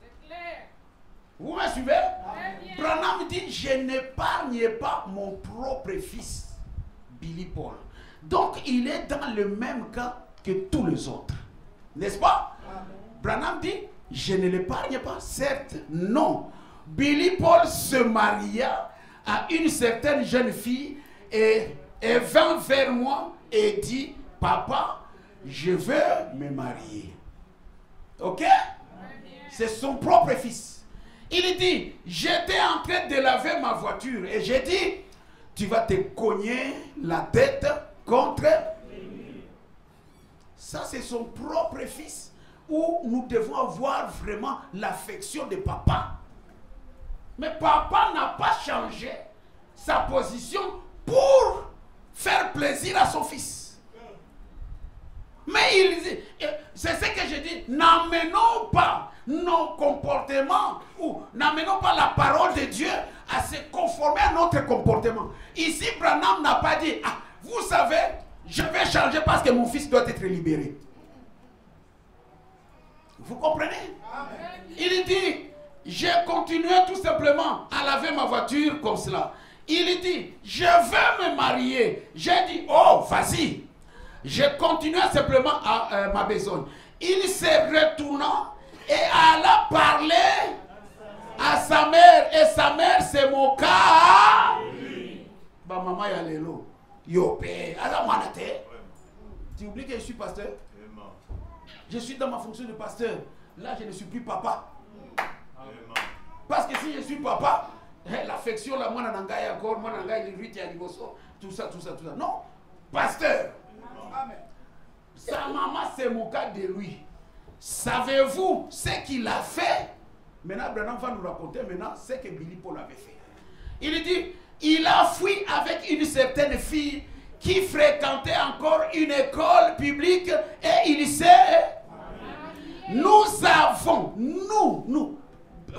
C'est clair. Vous me suivez? Branham dit, je n'épargne pas mon propre fils, Billy Paul. Donc, il est dans le même cas que tous les autres. N'est-ce pas? Branham dit, je ne l'épargne pas. Certes, non. Billy Paul se maria à une certaine jeune fille et vint vers moi et dit, papa, je veux me marier. Ok? C'est son propre fils. Il dit, j'étais en train de laver ma voiture et j'ai dit, tu vas te cogner la tête contre. Ça, c'est son propre fils où nous devons avoir vraiment l'affection de papa. Mais papa n'a pas changé sa position pour faire plaisir à son fils. Mais c'est ce que je dis, n'amenons pas nos comportements ou n'amenons pas la parole de Dieu à se conformer à notre comportement. Ici, Branham n'a pas dit, ah, vous savez, je vais changer parce que mon fils doit être libéré. Vous comprenez? Il dit, j'ai continué tout simplement à laver ma voiture comme cela. Il dit, je veux me marier. J'ai dit, oh, vas-y. J'ai continué simplement à ma besogne. Il s'est retourné et alla parler à sa mère. Et sa mère se moqua. Bah, maman, y a l'élo. Yopé. Tu oublies que je suis pasteur? Je suis dans ma fonction de pasteur. Là, je ne suis plus papa. Parce que si je suis papa, l'affection, là, moi, n'angaye encore, moi, n'angaye les tout ça. Non, pasteur. Sa maman se moqua de lui. Savez-vous ce qu'il a fait? Maintenant, Branham va nous raconter maintenant ce que Billy Paul avait fait. Il dit, il a fui avec une certaine fille qui fréquentait encore une école publique et il sait, nous avons, nous,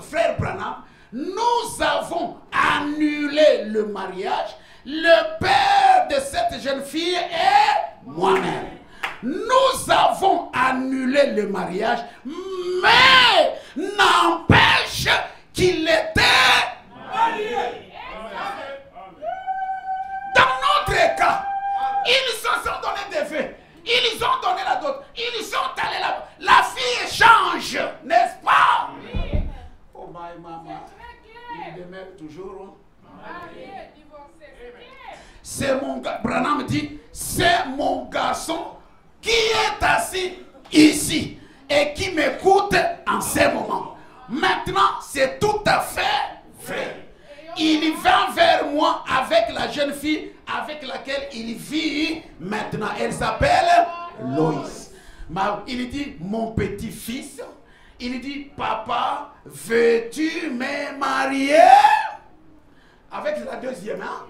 frère Branham, nous avons annulé le mariage. Le père de cette jeune fille est moi-même. Nous avons annulé le mariage, mais n'empêche qu'il était marié. Dans notre cas, ils se sont donné des faits. Ils ont donné la dot. Ils sont allés là-bas. La fille change, n'est-ce pas? Oh my maman. Il demeure toujours. C'est mon gars. Branham dit, c'est mon garçon qui est assis ici et qui m'écoute en ce moment. Maintenant, c'est tout à fait vrai. Il vient vers moi avec la jeune fille avec laquelle il vit maintenant. Elle s'appelle Loïs. Il dit, mon petit-fils, il dit, papa, veux-tu me marier? Avec la deuxième, hein?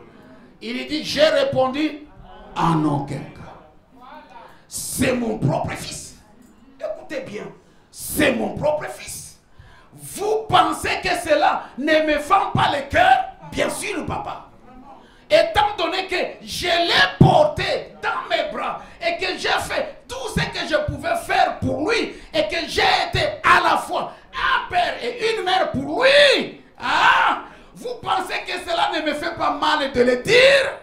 Il dit, j'ai répondu, en aucun cas. C'est mon propre fils. Écoutez bien, c'est mon propre fils. Vous pensez que cela ne me fend pas le cœur? Bien sûr, papa. Étant donné que je l'ai porté dans mes bras et que j'ai fait tout ce que je pouvais faire pour lui et que j'ai été à la fois un père et une mère pour lui, ah, vous pensez que cela ne me fait pas mal de le dire?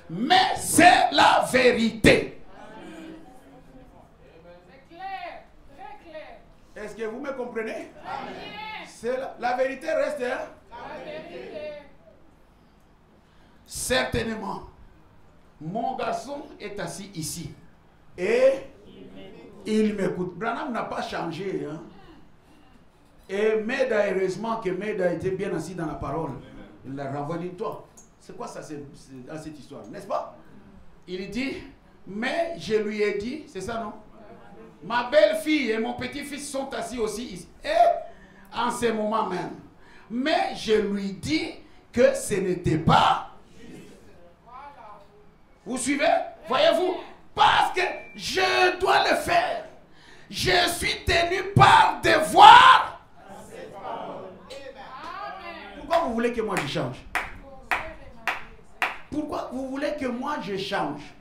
Mais c'est la vérité. Est-ce que vous me comprenez? C'est la vérité reste. Hein? La vérité. Certainement, mon garçon est assis ici. Et il m'écoute. Branham n'a pas changé. Hein? Et Meda, heureusement que Meda était bien assis dans la parole. Il l'a renvoyé. Toi, c'est quoi ça dans cette histoire? N'est-ce pas? Il dit, mais je lui ai dit, c'est ça non? Ma belle-fille et mon petit-fils sont assis aussi ici. Et en ce moment même. Mais je lui dis que ce n'était pas. Vous suivez? Voyez-vous? Parce que je dois le faire. Je suis tenu par devoir. Pourquoi vous voulez que moi je change? Pourquoi vous voulez que moi je change?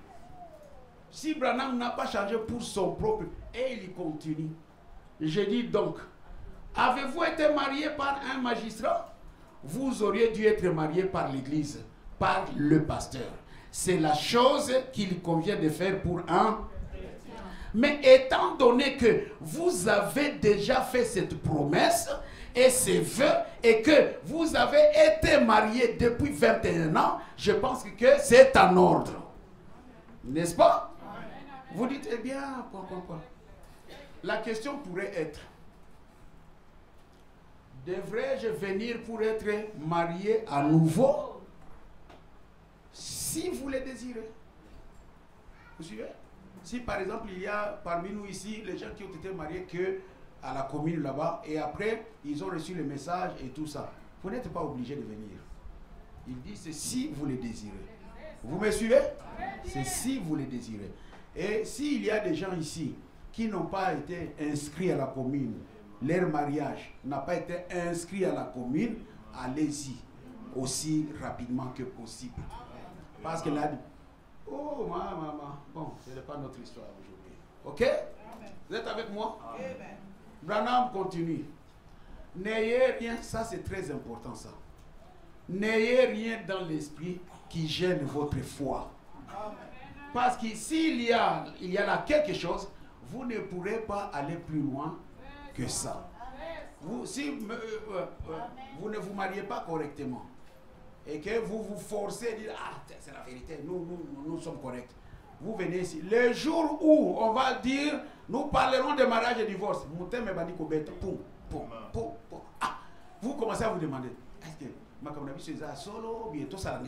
Si Branham n'a pas changé pour son propre, et il continue. Je dis donc, avez-vous été marié par un magistrat? Vous auriez dû être marié par l'église, par le pasteur. C'est la chose qu'il convient de faire pour un. Mais étant donné que vous avez déjà fait cette promesse et ces vœux et que vous avez été marié depuis 21 ans, je pense que c'est en ordre. N'est-ce pas? Vous dites, eh bien, quoi. La question pourrait être, devrais-je venir pour être marié à nouveau? Si vous le désirez. Vous suivez? Si par exemple il y a parmi nous ici les gens qui ont été mariés que à la commune là-bas et après ils ont reçu le message et tout ça, vous n'êtes pas obligé de venir. Il dit c'est si vous le désirez. Vous me suivez? C'est si vous le désirez. Et s'il y a des gens ici qui n'ont pas été inscrits à la commune, leur mariage n'a pas été inscrit à la commune, allez-y aussi rapidement que possible. Parce que là, oh maman, bon, ce n'est pas notre histoire aujourd'hui. Ok? Amen. Vous êtes avec moi? Amen. Branham continue. N'ayez rien, ça c'est très important ça. N'ayez rien dans l'esprit qui gêne votre foi. Amen. Parce que s'il y a là quelque chose, vous ne pourrez pas aller plus loin que ça. Vous, si vous ne vous mariez pas correctement et que vous vous forcez à dire ah c'est la vérité, nous sommes corrects. Vous venez ici. Le jour où on va dire nous parlerons de mariage et divorce, vous commencez à vous demander est-ce que ma communauté c'est solo bientôt ça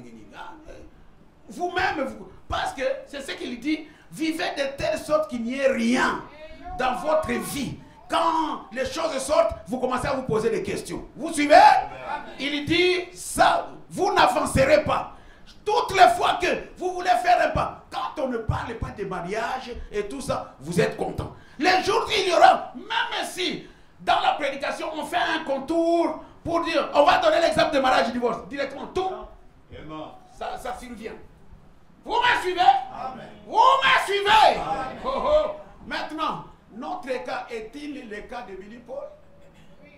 vous-même parce que c'est ce qu'il dit, vivez de telle sorte qu'il n'y ait rien dans votre vie. Quand les choses sortent, vous commencez à vous poser des questions. Vous suivez? Il dit ça, vous n'avancerez pas. Toutes les fois que vous voulez faire un pas, quand on ne parle pas de mariage et tout ça, vous êtes content. Les jours où il y aura, même si dans la prédication on fait un contour pour dire, on va donner l'exemple de mariage et divorce, directement tout, ça survient. Vous me suivez? Amen. Vous me suivez? Amen. Oh, oh. Maintenant, notre cas est-il le cas de Billy Paul? Oui.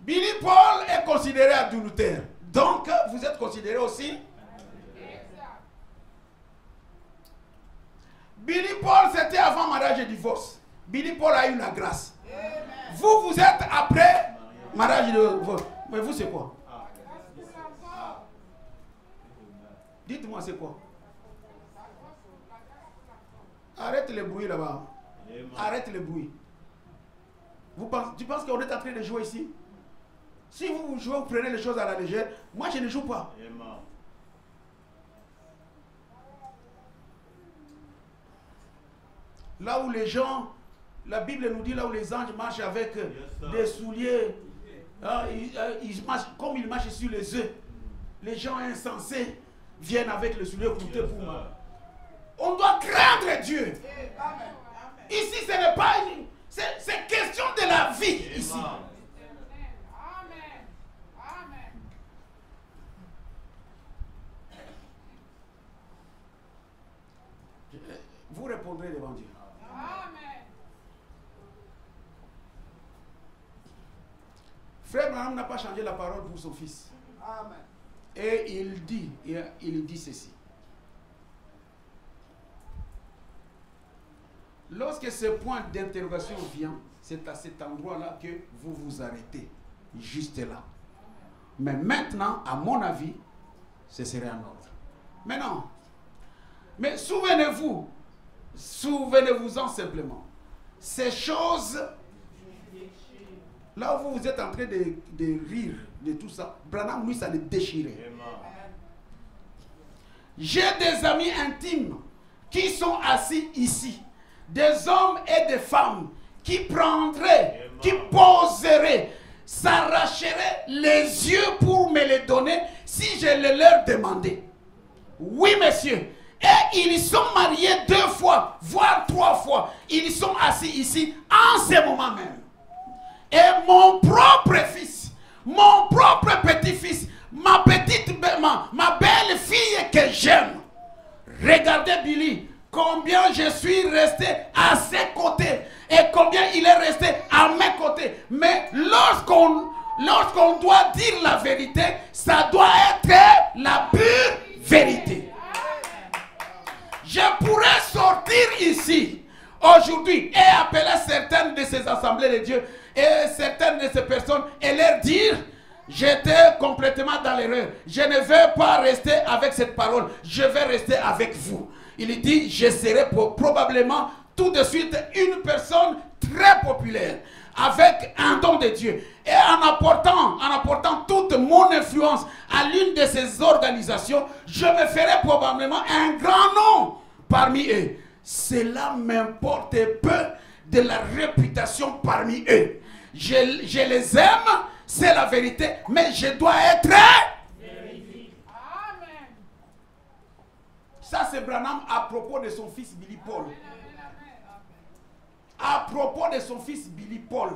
Billy Paul est considéré adultère. Donc, vous êtes considéré aussi? Billy Paul, c'était avant mariage et divorce. Billy Paul a eu la grâce. Amen. Vous êtes après mariage et divorce. Mais vous, c'est quoi? Dites-moi, c'est quoi? Arrête le bruit là-bas. Arrête le bruit. Tu penses qu'on est en train de jouer ici? Si vous jouez, vous prenez les choses à la légère. Moi, je ne joue pas. Là où les gens, la Bible nous dit, là où les anges marchent avec des souliers, ils marchent, comme ils marchent sur les œufs. Les gens insensés viennent avec le soulier coûté pour moi. On doit craindre Dieu. Ici, ce n'est pas une... C'est question de la vie ici. Amen. Amen. Vous répondrez devant Dieu. Amen. Frère Branham n'a pas changé la parole pour son fils. Amen. Et il dit ceci. Lorsque ce point d'interrogation vient, c'est à cet endroit-là que vous vous arrêtez. Juste là. Mais maintenant, à mon avis, ce serait un ordre. Mais non. Mais souvenez-vous-en simplement. Ces choses, là où vous êtes en train de rire de tout ça, Branham, lui, ça le déchirait. J'ai des amis intimes qui sont assis ici. Des hommes et des femmes qui prendraient, qui poseraient, s'arracheraient les yeux pour me les donner si je les leur demandais. Oui, monsieur. Et ils sont mariés 2 fois, voire 3 fois. Ils sont assis ici en ce moment même. Et mon propre fils, mon propre petit-fils, ma belle fille que j'aime. Regardez Billy, combien je suis resté à ses côtés et combien il est resté à mes côtés. Mais lorsqu'on doit dire la vérité, ça doit être la pure vérité. Je pourrais sortir ici aujourd'hui et appeler certaines de ces assemblées de Dieu et certaines de ces personnes et leur dire: j'étais complètement dans l'erreur. Je ne vais pas rester avec cette parole. Je vais rester avec vous. Il dit: je serai probablement tout de suite une personne très populaire, avec un don de Dieu. Et en apportant toute mon influence à l'une de ces organisations, je me ferai probablement un grand nom parmi eux. Cela m'importe peu de la réputation parmi eux. Je les aime, c'est la vérité, mais je dois être vérifié. Amen. Ça, c'est Branham à propos de son fils Billy Paul. À propos de son fils Billy Paul,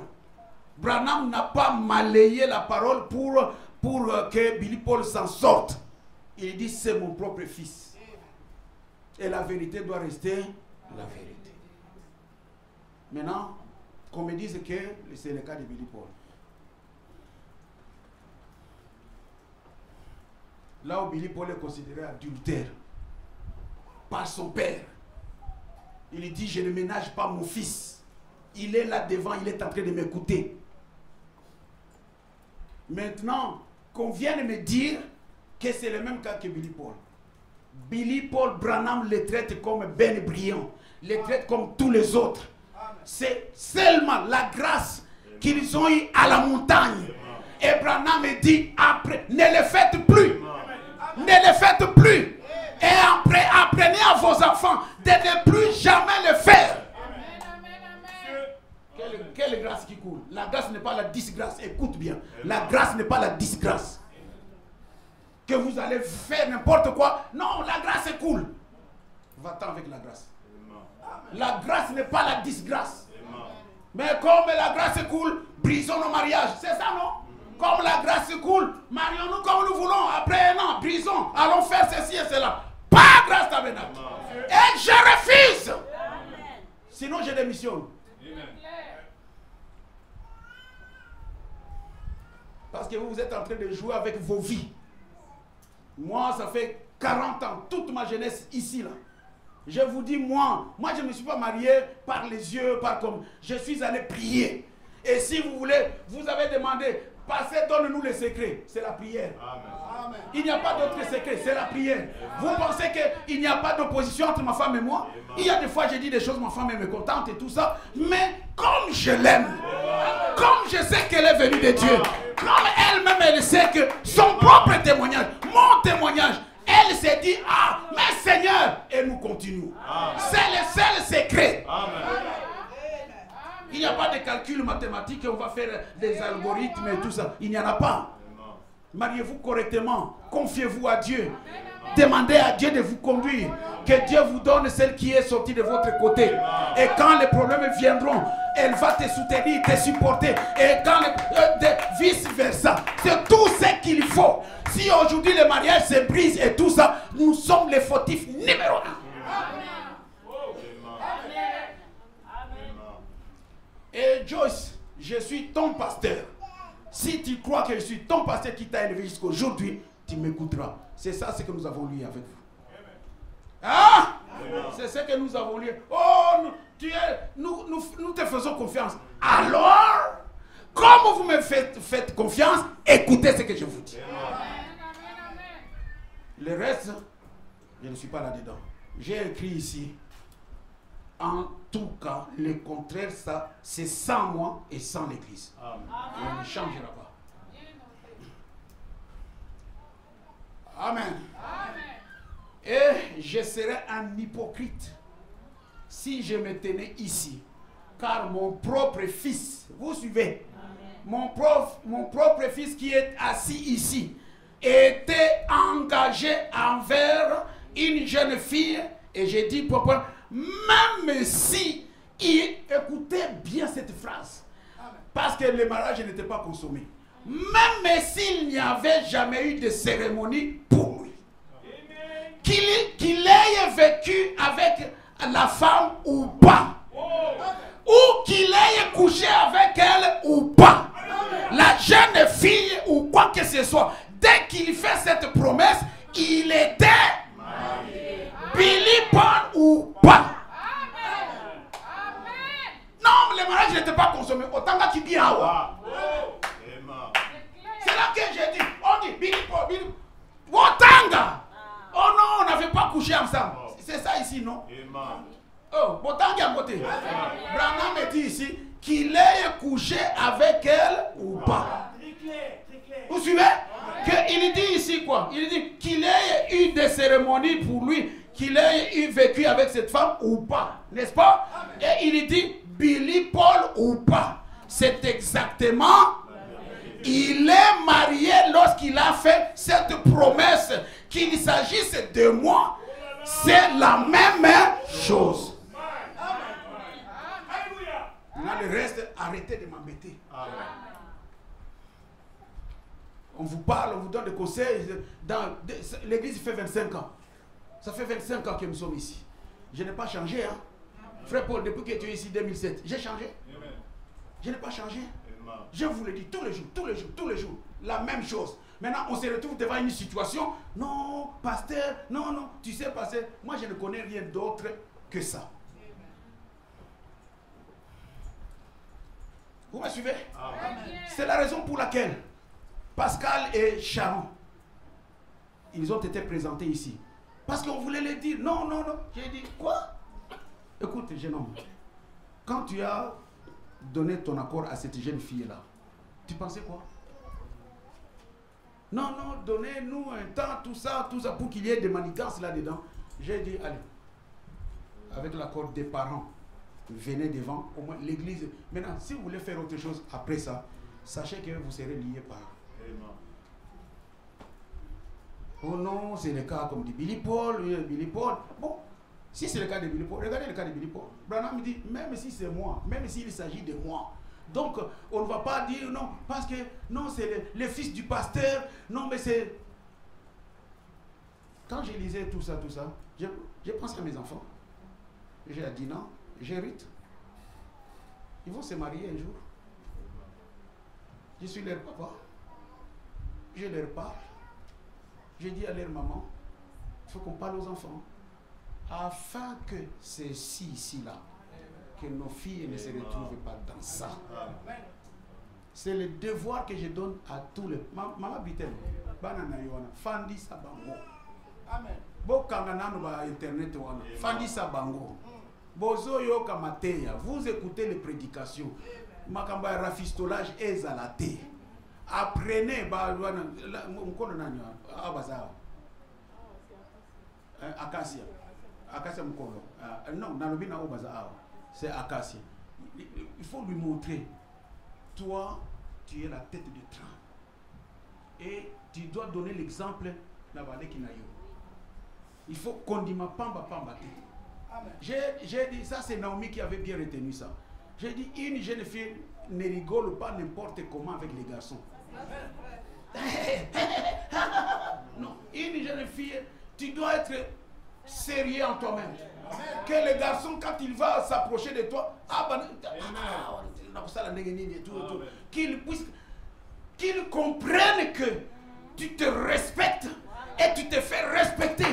Branham n'a pas malayé la parole pour que Billy Paul s'en sorte. Il dit: c'est mon propre fils. Et la vérité doit rester la vérité. Maintenant, qu'on me dise que c'est le cas de Billy Paul. Là où Billy Paul est considéré adultère par son père, il dit: je ne ménage pas mon fils. Il est là devant, il est en train de m'écouter. Maintenant, qu'on vienne me dire que c'est le même cas que Billy Paul. Billy Paul, Branham le traite comme Ben brillant, le traite comme tous les autres. C'est seulement la grâce qu'ils ont eue à la montagne. Et Branham me dit: après, ne le faites plus. Ne le faites plus. Et après, apprenez à vos enfants de ne plus jamais le faire. Quelle grâce qui coule? La grâce n'est pas la disgrâce. Écoute bien. La grâce n'est pas la disgrâce. Que vous allez faire n'importe quoi. Non, la grâce est cool. Va-t'en avec la grâce. La grâce n'est pas la disgrâce. Mais comme la grâce est cool, brisons nos mariages. C'est ça, non? Comme la grâce est cool, marions-nous comme nous voulons. Après un an, brisons. Allons faire ceci et cela. Pas grâce tabernacle. Et je refuse. Sinon, je démissionne. Parce que vous êtes en train de jouer avec vos vies. Moi, ça fait 40 ans, toute ma jeunesse ici, là. Je vous dis, moi je ne me suis pas marié par les yeux, par comme... Je suis allé prier. Et si vous voulez, vous avez demandé, passez, donne-nous les secrets. C'est la prière. Amen. Il n'y a pas d'autre secret, c'est la prière. Amen. Vous pensez qu'il n'y a pas d'opposition entre ma femme et moi? Amen. Il y a des fois, j'ai dit des choses, ma femme est mécontente et tout ça. Mais comme je l'aime, comme je sais qu'elle est venue de Dieu, comme elle-même, elle sait que son propre témoignage, mon témoignage, elle s'est dit: ah, mais Seigneur, et nous continuons. C'est le seul secret. Amen. Il n'y a pas de calcul mathématique et on va faire des algorithmes et tout ça. Il n'y en a pas. Mariez-vous correctement. Confiez-vous à Dieu. Demandez à Dieu de vous conduire. Que Dieu vous donne celle qui est sortie de votre côté. Et quand les problèmes viendront, elle va te soutenir, te supporter. Et quand vice versa. C'est tout ce qu'il faut. Si aujourd'hui le mariage se brise et tout ça, nous sommes les fautifs numéro 1. Et Joyce, je suis ton pasteur. Si tu crois que je suis ton pasteur qui t'a élevé jusqu'aujourd'hui, tu m'écouteras. C'est ça ce que nous avons lu avec vous. Ah! C'est ce que nous avons lu. Oh, nous te faisons confiance. Alors, comme vous me faites confiance, écoutez ce que je vous dis. Le reste, je ne suis pas là-dedans. J'ai écrit ici. En tout cas, le contraire, ça, c'est sans moi et sans l'Église. On ne changera pas. Amen. Et je serais un hypocrite si je me tenais ici. Car mon propre fils, vous suivez, mon propre fils qui est assis ici, était engagé envers une jeune fille, et j'ai dit, papa, même si, écoutez bien cette phrase, parce que le mariage n'était pas consommé, même s'il n'y avait jamais eu de cérémonie pour lui, qu'il ait vécu avec la femme ou pas, ou qu'il ait couché avec elle ou pas, la jeune fille ou quoi que ce soit, dès qu'il fait cette promesse, il était Billy Paul ou pas. Non, le mariage n'était pas consommé. Autant que tu dis Awa. C'est là que j'ai dit, on dit Billy Paul, Billy Wotanga. Oh non, on n'avait pas couché ensemble. C'est ça ici, non? Oh, Wotanga à côté. Branham me dit ici qu'il ait couché avec elle ou pas. Vous suivez? Il dit ici quoi? Il dit qu'il ait eu des cérémonies pour lui, qu'il ait eu vécu avec cette femme ou pas. N'est-ce pas? Et il dit Billy Paul ou pas. C'est exactement. Il est marié lorsqu'il a fait cette promesse qu'il s'agisse de moi. C'est la même chose. Maintenant le reste, arrêtez de m'embêter. On vous parle, on vous donne des conseils. L'église fait 25 ans. Ça fait 25 ans que nous sommes ici. Je n'ai pas changé. Hein? Frère Paul, depuis que tu es ici 2007, j'ai changé. Je n'ai pas changé. Je vous le dis tous les jours, tous les jours, tous les jours. La même chose. Maintenant, on se retrouve devant une situation. Non, pasteur, non, non. Tu sais, pasteur, moi je ne connais rien d'autre que ça. Vous me suivez? C'est la raison pour laquelle Pascal et Sharon, ils ont été présentés ici. Parce qu'on voulait les dire. Non, non, non. J'ai dit, quoi? Écoute, jeune homme, quand tu as donné ton accord à cette jeune fille-là, tu pensais quoi? Non, non, donnez-nous un temps, tout ça, pour qu'il y ait des manigances là-dedans. J'ai dit, allez, avec l'accord des parents, venez devant, au moins l'église. Maintenant, si vous voulez faire autre chose après ça, sachez que vous serez liés par. Oh non, c'est le cas comme dit Billy Paul, Billy Paul. Bon, si c'est le cas de Billy Paul, regardez le cas de Billy Paul. Branham me dit, même si c'est moi, même s'il s'agit de moi, donc on ne va pas dire non, parce que non, c'est le fils du pasteur, non, mais c'est. Quand je lisais tout ça, j'ai pensé à mes enfants. J'ai dit non, j'hérite. Ils vont se marier un jour. Je suis leur papa. Je leur parle. Je dis à leur maman, il faut qu'on parle aux enfants. Afin que ceci ici-là, que nos filles ne se retrouvent pas dans ça. C'est le devoir que je donne à tous les. Maman Bitel, Banana Yoana, Fandi Sabango. Amen. Bokanganano ba internet wana. Fandi Sabango. Bozo yo kamateya. Vous écoutez les prédications. Makamba rafistolage ezalate. Apprenez Acacia. Acacia Mukolo. Non, Nalobina Obaza. C'est Acacia. Il faut lui montrer. Toi, tu es la tête de train. Et tu dois donner l'exemple Navale Kinayo. Il faut qu'on dise ma pamba. J'ai dit, ça c'est Naomi qui avait bien retenu ça. J'ai dit, une jeune fille ne rigole pas n'importe comment avec les garçons. Non, une jeune fille, tu dois être sérieux en toi-même. Que le garçon, quand il va s'approcher de toi, qu'il comprenne que tu te respectes et tu te fais respecter.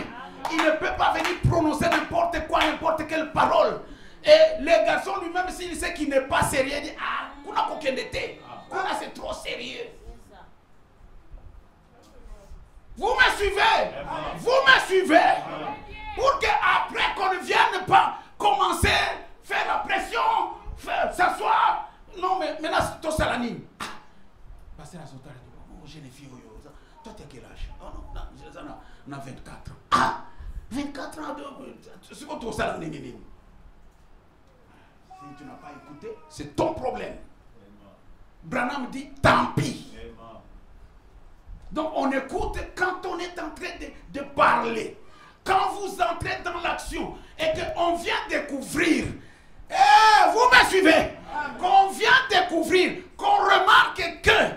Il ne peut pas venir prononcer n'importe quoi, n'importe quelle parole. Et le garçon lui-même, s'il sait qu'il n'est pas sérieux, il dit, ah, c'est trop sérieux. Vous me suivez? Vous me suivez? Pour qu'après qu'on ne vienne pas commencer à faire la pression, s'asseoir. Non, mais maintenant, c'est tout ça la ligne. Passer à son temps, oh, jeune fille, toi, tu as quel âge? Oh non, on a 24 ans. Ah, 24 ans, c'est quoi tout ça la ligne? Si tu n'as pas écouté, c'est ton problème. Branham dit, tant pis. Donc on écoute quand on est en train de parler. Quand vous entrez dans l'action et qu'on vient découvrir, vous me suivez, qu'on vient découvrir, qu'on remarque que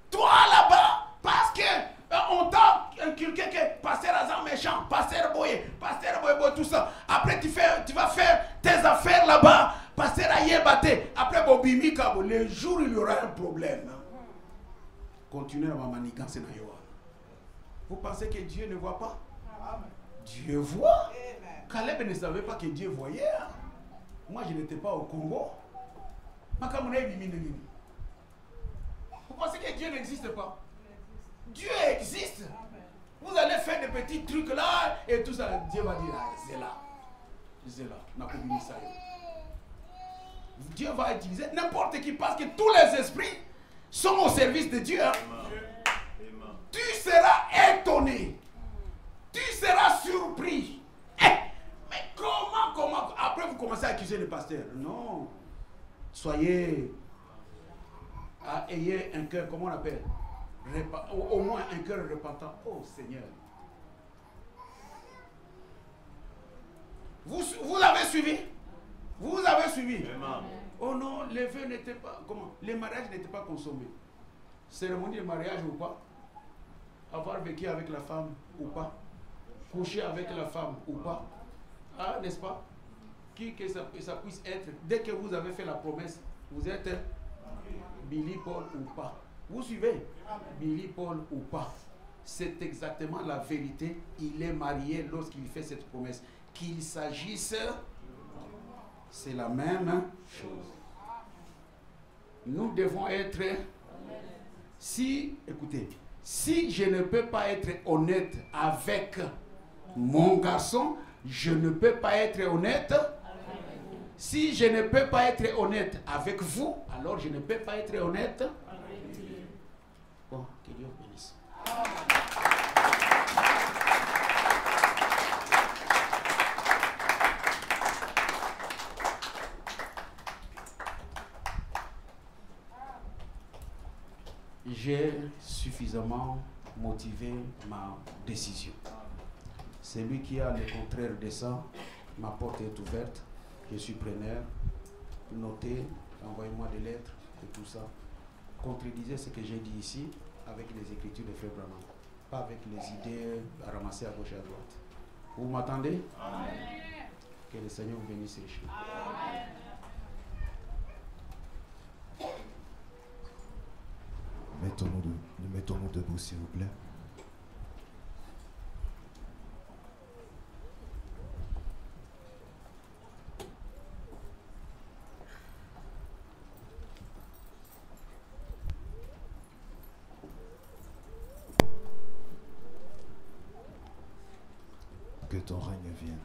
toi là-bas, parce que on t'a inculqué que pasteur Azam méchant, pasteur Boye, tout ça. Après tu vas faire tes affaires là-bas, pasteur Ayebate. Après Bobimi Kabo, le jour il y aura un problème. Continuez à manigancer na yo. Vous pensez que Dieu ne voit pas? Dieu voit. Caleb ne savait pas que Dieu voyait. Hein? Moi, je n'étais pas au Congo. Vous pensez que Dieu n'existe pas? Dieu existe. Vous allez faire des petits trucs là et tout ça. Dieu va dire, c'est là. C'est là. Dieu va utiliser n'importe qui parce que tous les esprits sont au service de Dieu. Hein? Tu seras étonné. Tu seras surpris. Mais comment? Après, vous commencez à accuser le pasteur. Non. Soyez. Ayez un cœur, comment on appelle? Au moins un cœur repentant. Oh Seigneur. Vous avez suivi? Vous avez suivi? Oh non, les vœux n'étaient pas. Comment? Les mariages n'étaient pas consommés. Cérémonie de mariage ou pas? Avoir vécu avec la femme ou pas? Coucher avec la femme ou pas? Ah, n'est-ce pas? Que ça puisse être. Dès que vous avez fait la promesse, vous êtes Billy Paul ou pas. Vous suivez? Billy Paul ou pas. C'est exactement la vérité. Il est marié lorsqu'il fait cette promesse. Qu'il s'agisse, c'est la même chose. Nous devons être, écoutez, si je ne peux pas être honnête avec mon garçon, je ne peux pas être honnête. Si je ne peux pas être honnête avec vous, alors je ne peux pas être honnête. Bon, que Dieu vous bénisse. J'ai suffisamment motivé ma décision. Celui qui a le contraire de ça, ma porte est ouverte. Je suis preneur. Notez, envoyez-moi des lettres et tout ça. Contredisez ce que j'ai dit ici avec les écritures de Frère Branham. Pas avec les idées à ramasser à gauche et à droite. Vous m'attendez? Que le Seigneur vous bénisse richement. Mettons-nous debout, s'il vous plaît. Que ton règne vienne.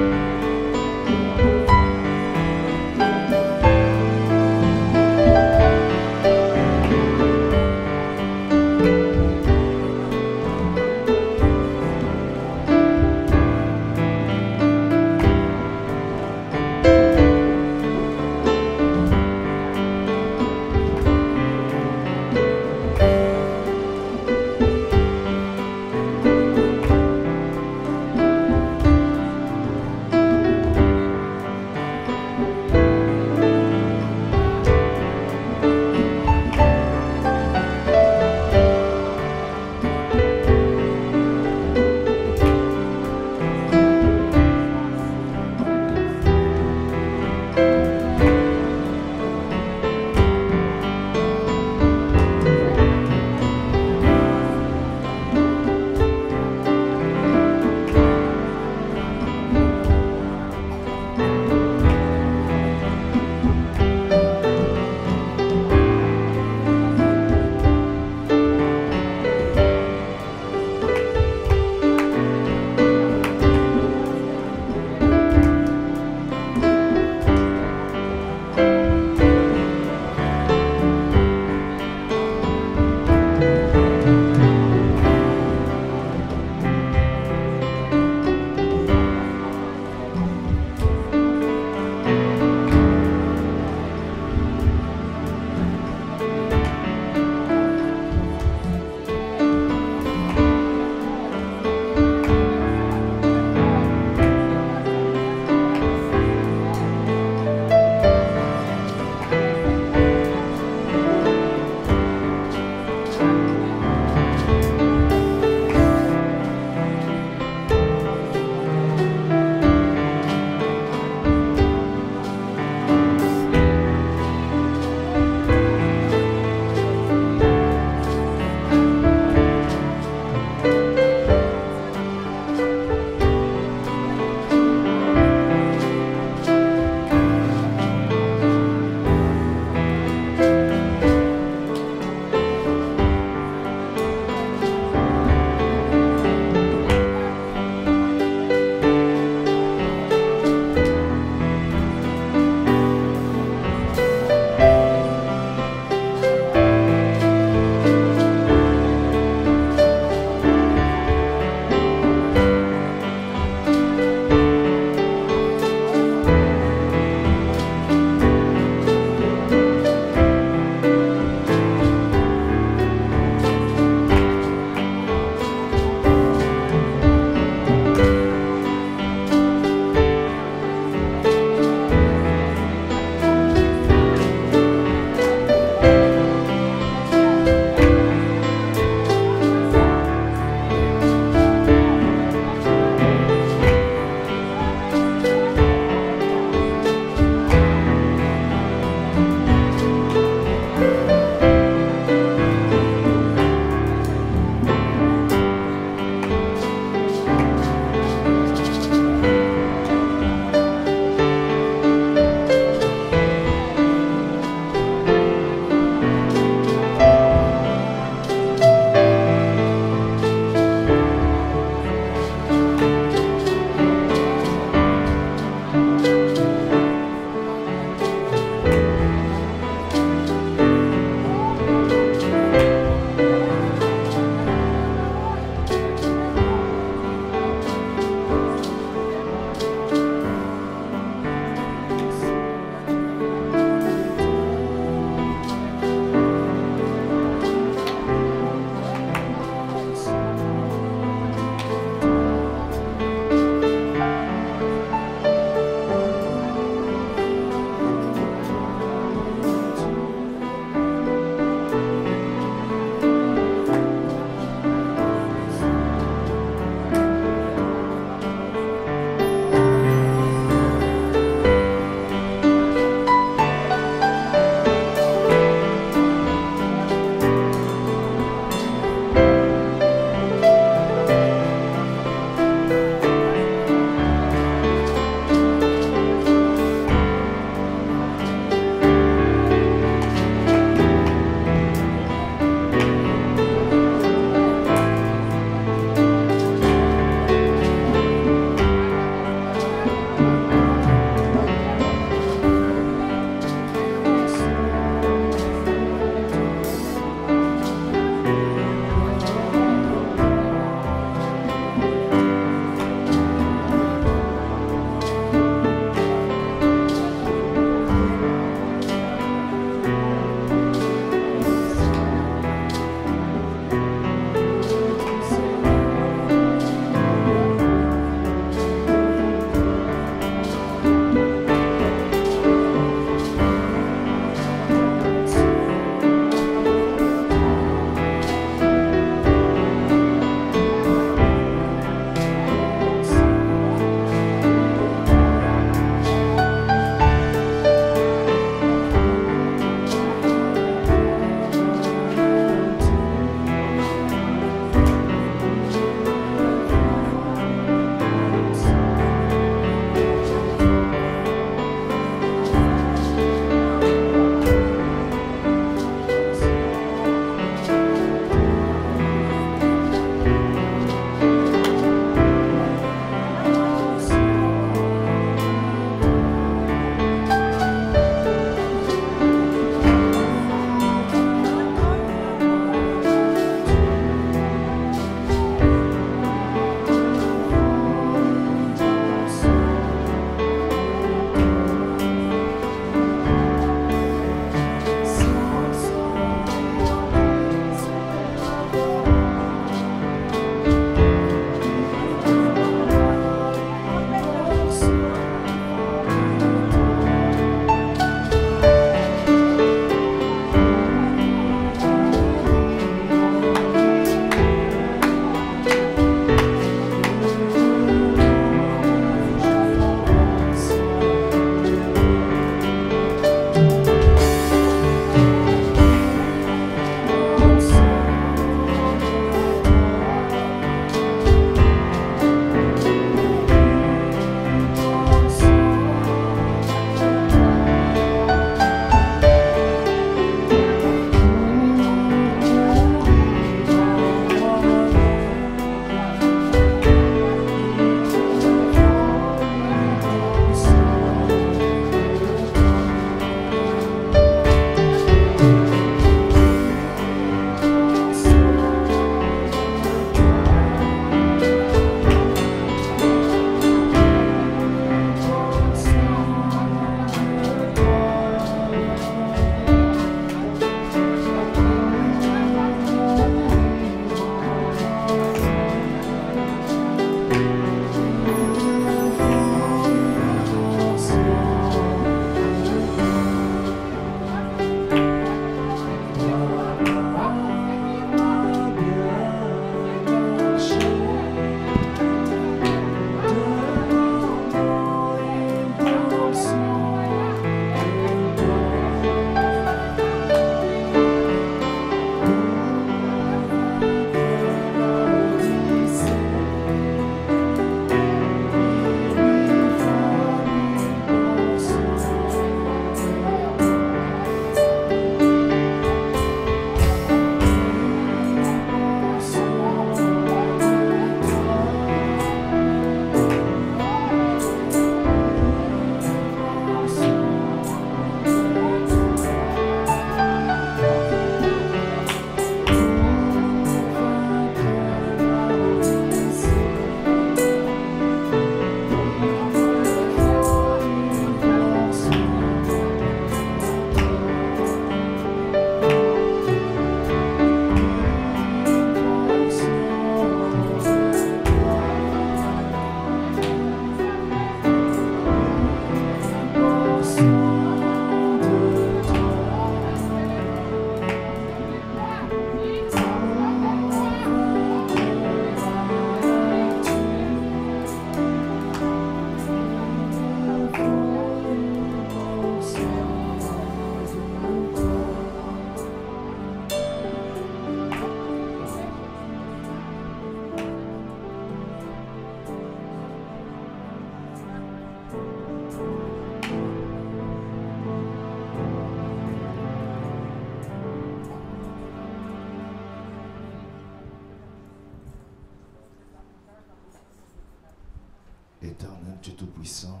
Dieu Tout-Puissant,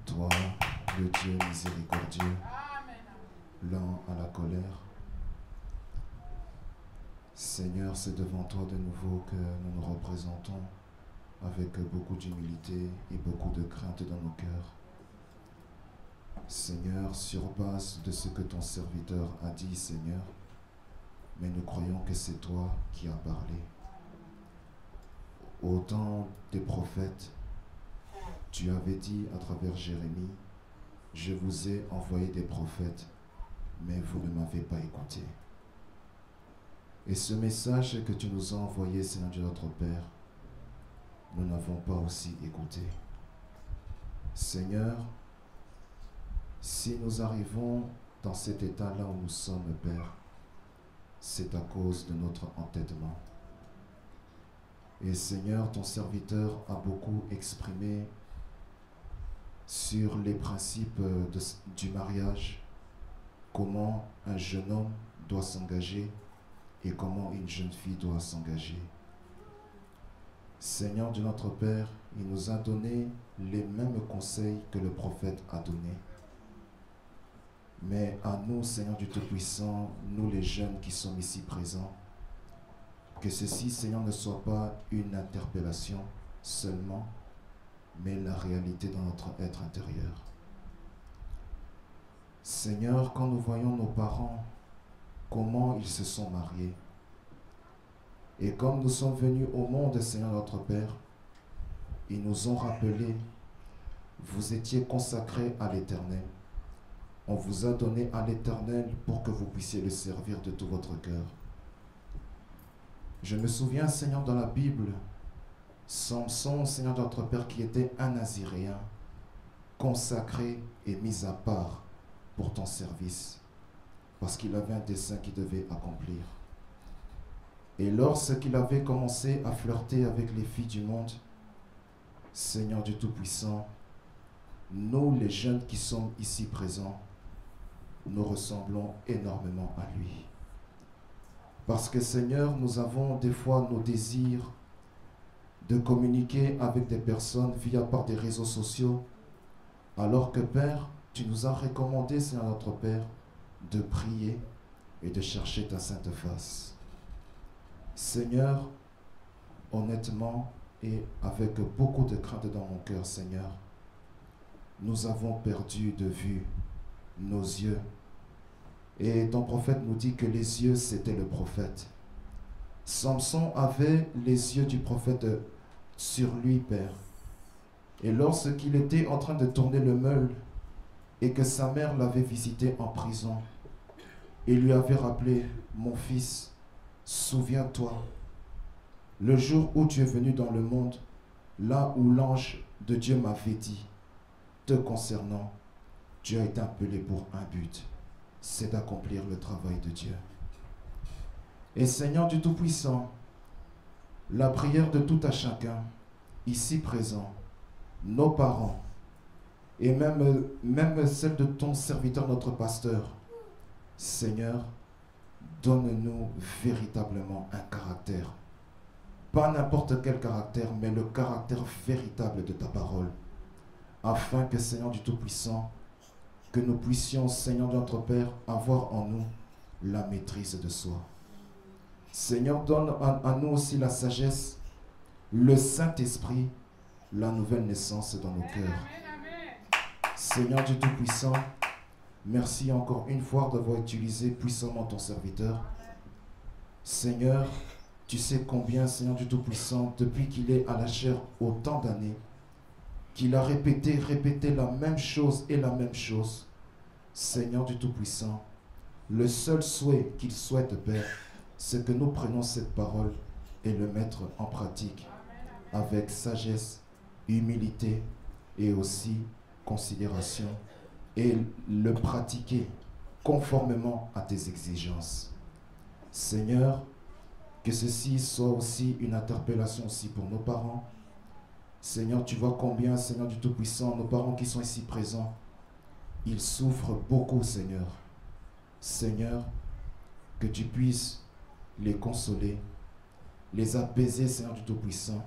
toi, le Dieu miséricordieux, lent à la colère, Seigneur, c'est devant toi de nouveau que nous nous représentons avec beaucoup d'humilité et beaucoup de crainte dans nos cœurs. Seigneur, sur base de ce que ton serviteur a dit, Seigneur, mais nous croyons que c'est toi qui as parlé. Au temps des prophètes, tu avais dit à travers Jérémie, « Je vous ai envoyé des prophètes, mais vous ne m'avez pas écouté. » Et ce message que tu nous as envoyé, Seigneur Dieu notre Père, nous n'avons pas aussi écouté. Seigneur, si nous arrivons dans cet état-là où nous sommes, Père, c'est à cause de notre entêtement. Et Seigneur, ton serviteur a beaucoup exprimé sur les principes du mariage, comment un jeune homme doit s'engager et comment une jeune fille doit s'engager. Seigneur de notre Père, il nous a donné les mêmes conseils que le prophète a donnés. Mais à nous, Seigneur du Tout-Puissant, nous les jeunes qui sommes ici présents, que ceci, Seigneur, ne soit pas une interpellation seulement, mais la réalité dans notre être intérieur. Seigneur, quand nous voyons nos parents, comment ils se sont mariés, et comme nous sommes venus au monde, Seigneur notre Père, ils nous ont rappelé, vous étiez consacrés à l'Éternel. On vous a donné à l'Éternel pour que vous puissiez le servir de tout votre cœur. Je me souviens, Seigneur, dans la Bible, Samson, Seigneur notre Père, qui était un Naziréen, consacré et mis à part pour ton service, parce qu'il avait un dessein qu'il devait accomplir. Et lorsqu'il avait commencé à flirter avec les filles du monde, Seigneur du Tout-Puissant, nous les jeunes qui sommes ici présents, nous ressemblons énormément à lui. Parce que Seigneur, nous avons des fois nos désirs de communiquer avec des personnes par des réseaux sociaux, alors que Père, tu nous as recommandé, Seigneur notre Père, de prier et de chercher ta sainte face. Seigneur, honnêtement et avec beaucoup de crainte dans mon cœur, Seigneur, nous avons perdu de vue nos yeux. Et ton prophète nous dit que les yeux, c'était le prophète. Samson avait les yeux du prophète sur lui, Père. Et lorsqu'il était en train de tourner le meule et que sa mère l'avait visité en prison, il lui avait rappelé, « Mon fils, souviens-toi, le jour où tu es venu dans le monde, là où l'ange de Dieu m'avait dit, te concernant, tu as été appelé pour un but, c'est d'accomplir le travail de Dieu. » Et Seigneur du Tout-Puissant, la prière de tout à chacun, ici présent, nos parents, et même celle de ton serviteur, notre pasteur, Seigneur, donne-nous véritablement un caractère. Pas n'importe quel caractère, mais le caractère véritable de ta parole. Afin que, Seigneur du Tout-Puissant, que nous puissions, Seigneur de notre Père, avoir en nous la maîtrise de soi. Seigneur, donne à nous aussi la sagesse, le Saint-Esprit, la nouvelle naissance dans nos cœurs. Seigneur du Tout-Puissant, merci encore une fois d'avoir utilisé puissamment ton serviteur. Seigneur, tu sais combien, Seigneur du Tout-Puissant, depuis qu'il est à la chair autant d'années, qu'il a répété la même chose et la même chose. Seigneur du Tout-Puissant, le seul souhait qu'il souhaite, Père, c'est que nous prenions cette parole et le mettre en pratique avec sagesse, humilité et aussi considération, et le pratiquer conformément à tes exigences. Seigneur, que ceci soit aussi une interpellation aussi pour nos parents. Seigneur, tu vois combien, Seigneur du Tout-Puissant, nos parents qui sont ici présents, ils souffrent beaucoup, Seigneur. Seigneur, que tu puisses les consoler les apaiser, Seigneur du Tout-Puissant.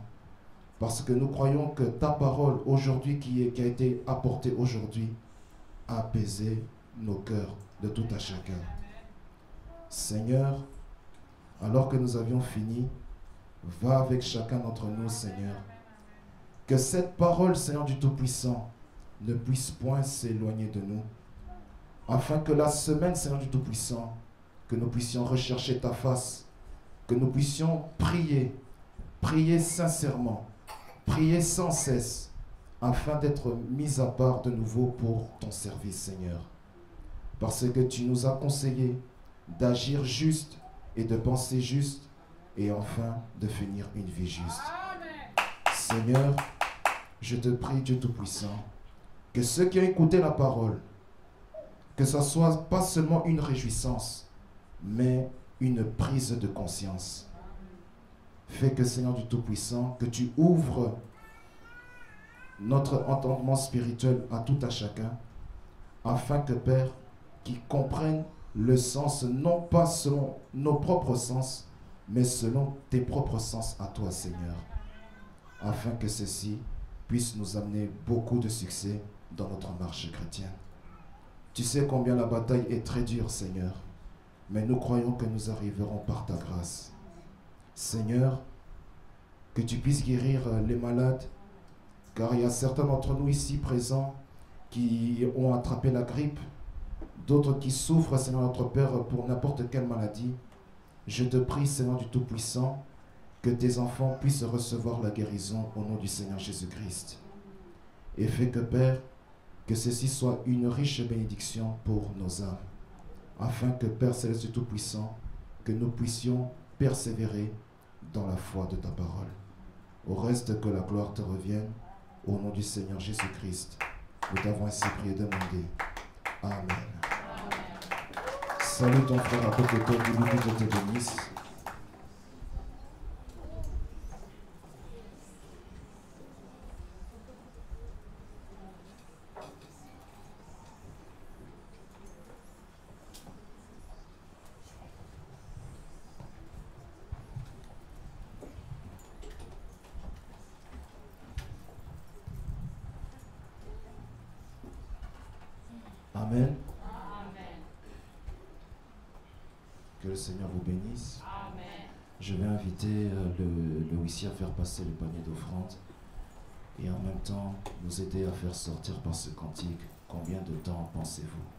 Parce que nous croyons que ta parole aujourd'hui qui a été apportée aujourd'hui a apaisé nos cœurs de tout à chacun. Seigneur, alors que nous avions fini, va avec chacun d'entre nous, Seigneur. Que cette parole, Seigneur du Tout-Puissant, ne puisse point s'éloigner de nous. Afin que la semaine, Seigneur du Tout-Puissant, que nous puissions rechercher ta face, que nous puissions prier, prier sincèrement, prier sans cesse, afin d'être mis à part de nouveau pour ton service, Seigneur. Parce que tu nous as conseillé d'agir juste et de penser juste, et enfin de finir une vie juste. Seigneur, je te prie, Dieu Tout-Puissant, que ceux qui ont écouté la parole, que ce soit pas seulement une réjouissance, mais une prise de conscience. Fais que, Seigneur du Tout-Puissant, que tu ouvres notre entendement spirituel à tout à chacun, afin que, Père, qu'ils comprennent le sens, non pas selon nos propres sens, mais selon tes propres sens à toi, Seigneur, afin que ceci puisse nous amener beaucoup de succès dans notre marche chrétienne. Tu sais combien la bataille est très dure, Seigneur, mais nous croyons que nous arriverons par ta grâce. Seigneur, que tu puisses guérir les malades, car il y a certains d'entre nous ici présents qui ont attrapé la grippe, d'autres qui souffrent, Seigneur notre Père, pour n'importe quelle maladie. Je te prie, Seigneur du Tout-Puissant, que tes enfants puissent recevoir la guérison au nom du Seigneur Jésus-Christ. Et fais que, Père, que ceci soit une riche bénédiction pour nos âmes, afin que, Père Céleste Tout-Puissant, que nous puissions persévérer dans la foi de ta parole. Au reste, que la gloire te revienne, au nom du Seigneur Jésus-Christ. Nous t'avons ainsi prié et demandé. Amen. Salut ton frère à côté de toi, que Dieu te bénisse. Amen. Que le Seigneur vous bénisse. Amen. Je vais inviter le huissier à faire passer le panier d'offrande et en même temps nous aider à faire sortir par ce cantique. Combien de temps pensez-vous?